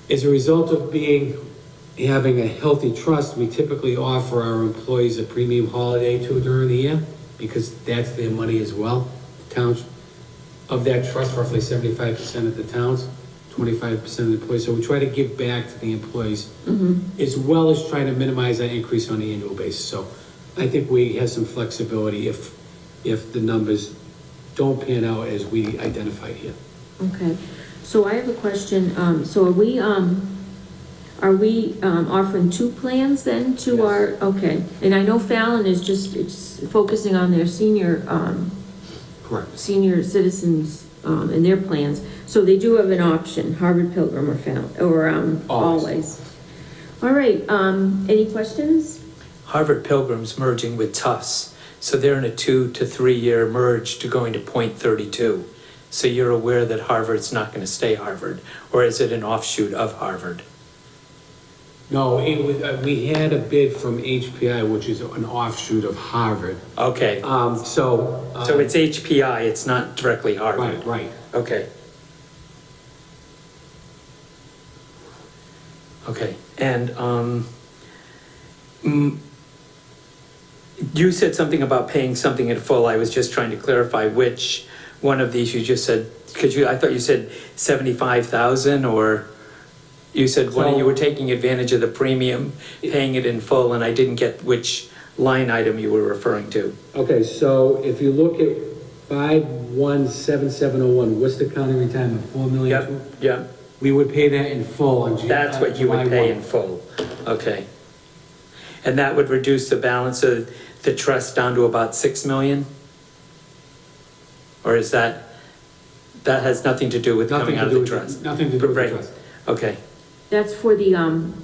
As a result of having a healthy trust, we typically offer our employees a premium holiday too during the year because that's their money as well. Towns, of that trust, roughly 75% of the towns, 25% of the employees. So we try to give back to the employees as well as trying to minimize that increase on an annual basis. So I think we have some flexibility if the numbers don't pan out as we identified here. Okay, so I have a question. So are we offering two plans then to Yes. our, okay. And I know Fallon is it's focusing on their senior, Correct. senior citizens, and their plans. So they do have an option, Harvard Pilgrim or Fallon, or, Always. All right, any questions? Harvard Pilgrim's merging with Tufts, so they're in a 2 to 3 year merge to going to .32. So you're aware that Harvard's not going to stay Harvard, or is it an offshoot of Harvard? No, we had a bid from HPI, which is an offshoot of Harvard. Okay, So it's HPI, it's not directly Harvard. right. Okay. Okay, and you said something about paying something in full. I was just trying to clarify which one of these you just said, I thought you said 75,000, or you said you were taking advantage of the premium, paying it in full, and I didn't get which line item you were referring to. Okay, so if you look at 517701, Worcester County Retirement, 4 million. Yep, We would pay that in full on July. that's what you would pay in July 1. full. Okay. And that would reduce the balance of the trust down to about 6 million? Or is that has nothing to do with coming out of the trust? Nothing to do with the Right. trust. Okay, That's for the,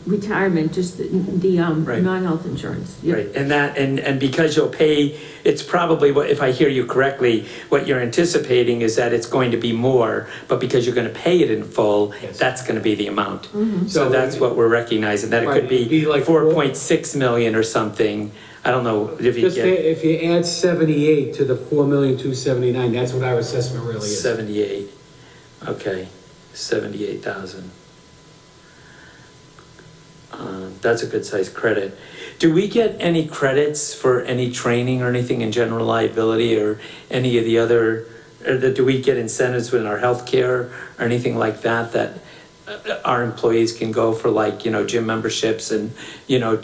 retirement, just the, Right. non-health insurance. Yep. right. And that, and because you'll pay, it's probably what, if I hear you correctly, what you're anticipating is that it's going to be more, but because you're gonna pay it in full, Yes. that's gonna be the amount. Mm-hmm. So that's what we're recognizing, that it Right, could it'd be be like 4.6 million or something. I don't know if you Just get if you add 78 to the 4,279,000, that's what our assessment really is. 78. Okay, 78,000. That's a good sized credit. Do we get any credits for any training or anything in general liability or any of the other, do we get incentives within our healthcare or anything like that our employees can go for, like, gym memberships and,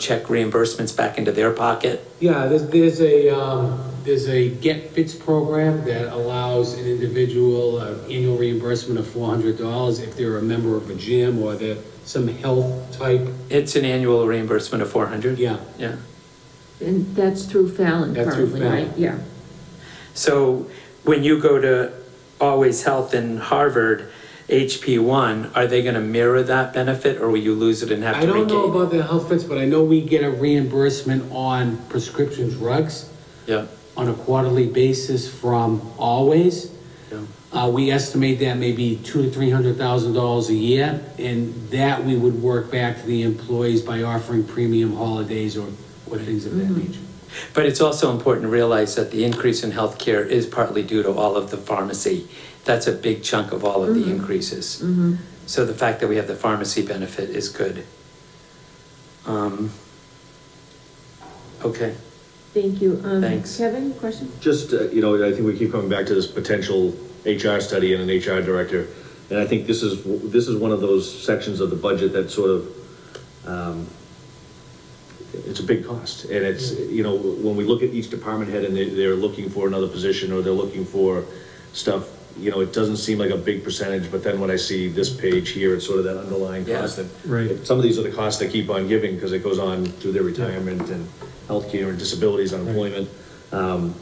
check reimbursements back into their pocket? Yeah, there's a Get Fits program that allows an individual annual reimbursement of $400 if they're a member of a gym or they're some health type. It's an annual reimbursement of 400? Yeah. Yeah. And that's through Fallon That's through currently, right? Fallon. Yeah. So when you go to Always Health in Harvard, HP1, are they gonna mirror that benefit, or will you lose it and have I to don't know regain? about the health fits, but I know we get a reimbursement on prescription drugs Yeah, on a quarterly basis from Always. yeah. We estimate that maybe $200,000 to $300,000 a year, and that we would work back to the employees by offering premium holidays or things of that nature. But it's also important to realize that the increase in healthcare is partly due to all of the pharmacy. That's a big chunk of all of the increases. So the fact that we have the pharmacy benefit is good. Okay, Thank you. Thanks. Kevin, question? Just, I think we keep coming back to this potential HR study and an HR director. And I think this is one of those sections of the budget that sort of, it's a big cost. And it's, when we look at each department head and they're looking for another position or they're looking for stuff, it doesn't seem like a big percentage, but then when I see this page here, it's sort of that underlying cost. Yeah. And Right. some of these are the costs they keep on giving because it goes on through their retirement and healthcare and disabilities, unemployment. And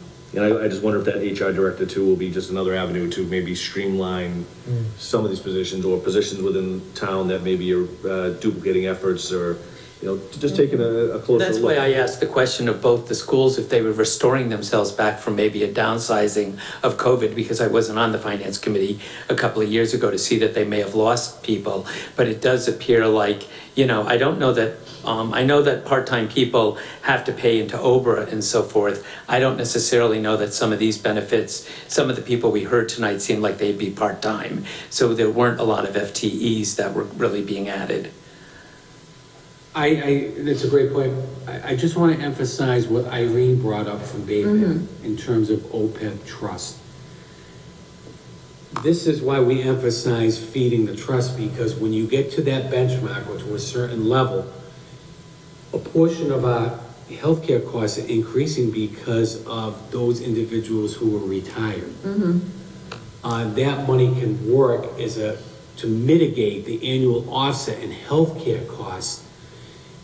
I just wonder if that HR director too will be just another avenue to maybe streamline some of these positions or positions within town that maybe are duplicating efforts or, just taking a closer look. that's why I asked the question of both the schools, if they were restoring themselves back from maybe a downsizing of COVID, because I wasn't on the finance committee a couple of years ago to see that they may have lost people. But it does appear like, I don't know that, I know that part-time people have to pay into OBRA and so forth. I don't necessarily know that some of these benefits, some of the people we heard tonight seemed like they'd be part-time. So there weren't a lot of FTEs that were really being added. That's a great point. I just want to emphasize what Irene brought up from Baypath in terms of OPEB trust. This is why we emphasize feeding the trust, because when you get to that benchmark or to a certain level, a portion of our healthcare costs are increasing because of those individuals who are retired. That money can work to mitigate the annual offset in healthcare costs.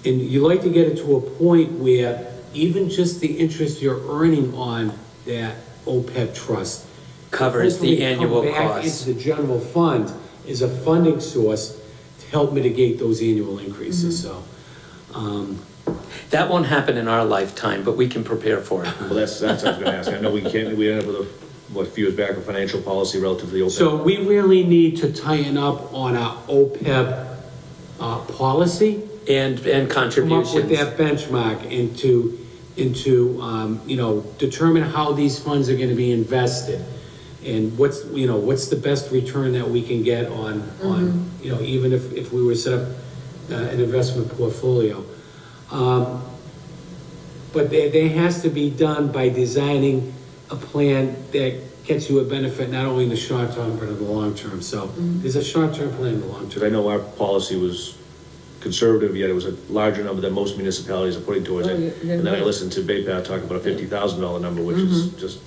And you like to get it to a point where even just the interest you're earning on that OPEB trust Covers the hopefully annual come back costs. into the general fund is a funding source to help mitigate those annual increases, so. That won't happen in our lifetime, but we can prepare for it. Well, that's what I was gonna ask. I know we ended up with a few years back, a financial policy relatively open. So we really need to tighten up on our OPEB policy. And Come up contributions. with that benchmark into determine how these funds are gonna be invested. And what's the best return that we can get on even if we were to set up an investment portfolio. But there has to be done by designing a plan that gets you a benefit not only in the short term, but in the long term. So there's a short-term plan and a long-term. Because I know our policy was conservative, yet it was a larger number than most municipalities are putting towards it. And then I listened to Baypath talk about a $50,000 number, which is just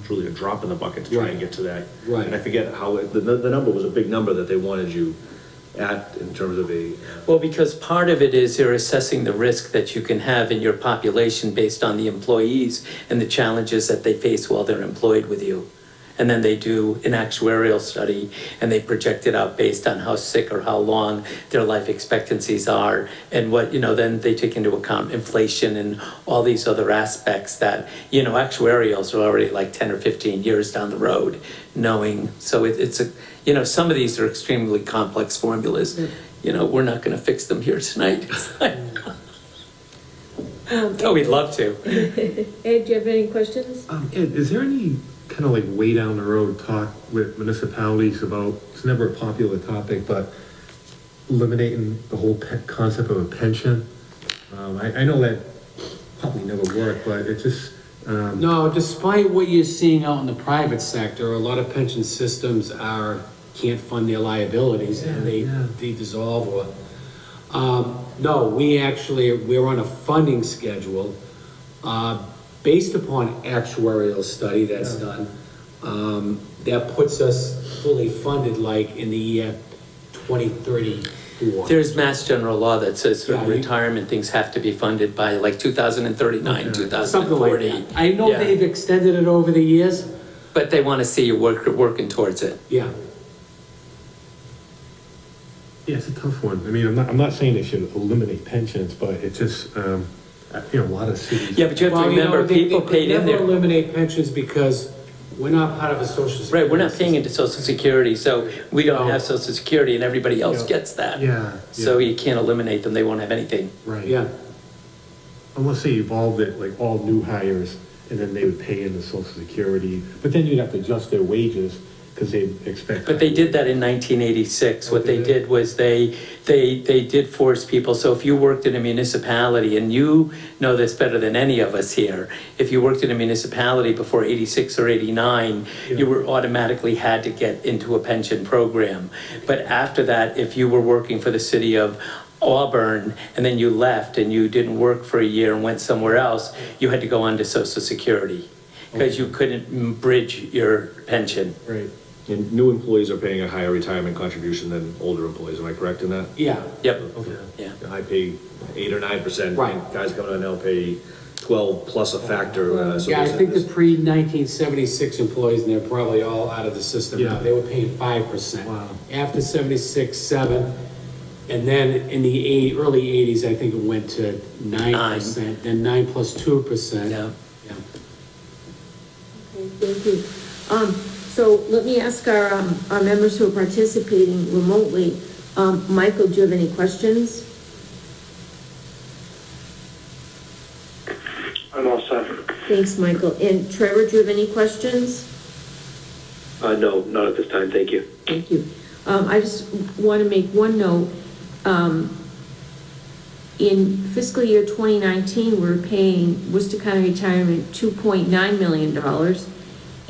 truly a drop in the bucket to try and get to that. Right. And I forget how, the number was a big number that they wanted you at in terms of a. Well, because part of it is you're assessing the risk that you can have in your population based on the employees and the challenges that they face while they're employed with you. And then they do an actuarial study and they project it out based on how sick or how long their life expectancies are. And what, then they take into account inflation and all these other aspects that, actuarials are already like 10 or 15 years down the road knowing. So it's some of these are extremely complex formulas. We're not going to fix them here tonight. Oh, we'd love to. Ed, do you have any questions? Ed, is there any kind of like way down the road talk with municipalities about, it's never a popular topic, but eliminating the whole concept of a pension? I know that probably never worked, but it just, No, despite what you're seeing out in the private sector, a lot of pension systems can't fund their liabilities and they dissolve or. No, we're on a funding schedule, based upon actuarial study that's done. That puts us fully funded like in the year 2034. There's Mass General Law that says Yeah, retirement things have to be funded by like 2039, Okay. 2040. Something like that. I know Yeah. they've extended it over the years. But they want to see you working towards it. Yeah. yeah, it's a tough one. I mean, I'm not saying they should eliminate pensions, but it's just, a lot of cities. Yeah, but you have to Well, remember, people paid in They there. never eliminate pensions because we're not part of a social security. Right, we're not paying into Social Security, so we don't No. have Social Security and everybody else Yeah. gets that. Yeah. So you can't eliminate them, they won't have anything. Right. Yeah. Unless they evolved it, like all new hires, and then they would pay into Social Security, but then you'd have to adjust their wages, because they expect. But they did that in 1986. What they did was they did force people, so if you worked in a municipality, and you know this better than any of us here, if you worked in a municipality before 86 or 89, you were automatically had to get into a pension program. But after that, if you were working for the city of Auburn, and then you left and you didn't work for a year and went somewhere else, you had to go on to Social Security, because you couldn't bridge your pension. Right. And new employees are paying a higher retirement contribution than older employees, am I correct in that? Yeah. Yep. Okay. Yeah. I pay 8 or 9%. Right. Guys coming on now pay 12 plus a factor. So Yeah, I there's- think the pre-1976 employees, and they're probably all out of the system now, Yeah. they were paying 5%. Wow. After 76, 7, and then in the early 80s, I think it went to 9%, then 9 plus 2%. Yeah. Yeah. Okay, thank you. So let me ask our members who are participating remotely, Michael, do you have any questions? I'm all set. Thanks, Michael. And Trevor, do you have any questions? No, not at this time, thank you. Thank you. I just want to make one note. In fiscal year 2019, we're paying Worcester County Retirement $2.9 million.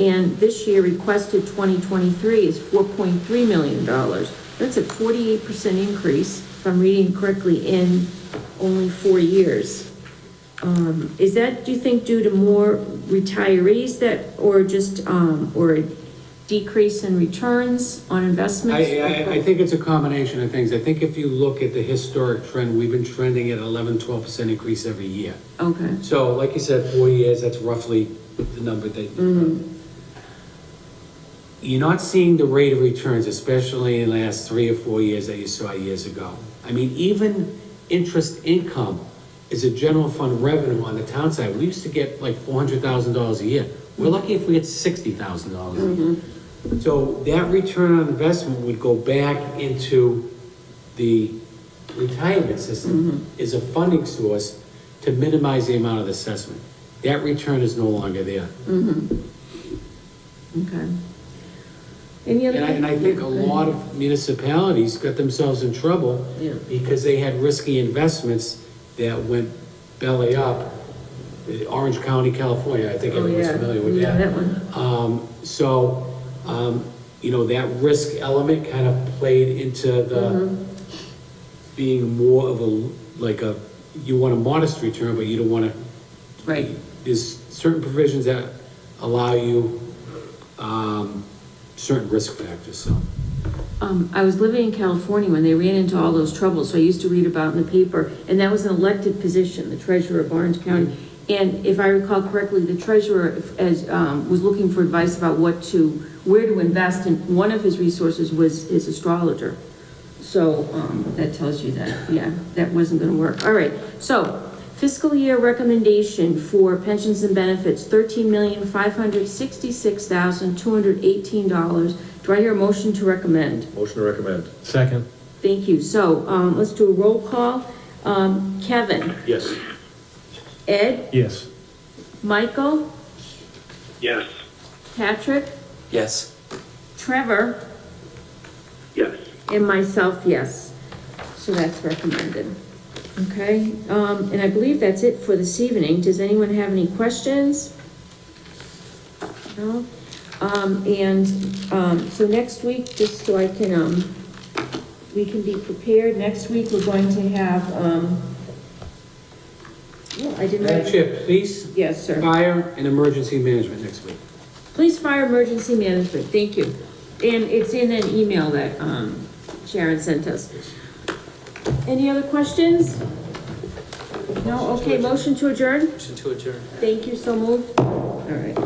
And this year requested 2023 is $4.3 million. That's a 48% increase, if I'm reading correctly, in only 4 years. Is that, do you think, due to more retirees that, or just, or a decrease in returns on investments? I think it's a combination of things. I think if you look at the historic trend, we've been trending at 11, 12% increase every year. Okay. So like you said, 4 years, that's roughly the number that. You're not seeing the rate of returns, especially in the last 3 or 4 years that you saw years ago. I mean, even interest income is a general fund revenue on the town side. We used to get like $400,000 a year. We're lucky if we get $60,000 a year. So that return on investment would go back into the retirement system is a funding source to minimize the amount of assessment. That return is no longer there. Okay. Any other? And I think a lot of municipalities got themselves in trouble Yeah. because they had risky investments that went belly up. Orange County, California, I think everyone's familiar with Yeah, that. that one. You know, that risk element kind of played into the being more of you want a modest return, but you don't want to. Right. There's certain provisions that allow you certain risk factors, so. I was living in California when they ran into all those troubles, so I used to read about in the paper, and that was an elected position, the treasurer of Orange County. And if I recall correctly, the treasurer was looking for advice about where to invest, and one of his resources was his astrologer. So that tells you that, yeah, that wasn't gonna work. All right, so fiscal year recommendation for pensions and benefits, $13,566,218. Do I hear a motion to recommend? Motion to recommend. Second. Thank you. So let's do a roll call. Kevin? Yes. Ed? Yes. Michael? Yes. Patrick? Yes. Trevor? Yes. And myself, yes. So that's recommended. Okay, and I believe that's it for this evening. Does anyone have any questions? No? So next week, just so I can, we can be prepared, next week we're going to have, I didn't Madam have. Chair, police, Yes, sir. fire, and emergency management next week. Police, fire, emergency management, thank you. And it's in an email that Sharon sent us. Any other questions? No? Okay, motion to adjourn? Motion to adjourn. Thank you, so moved. All right.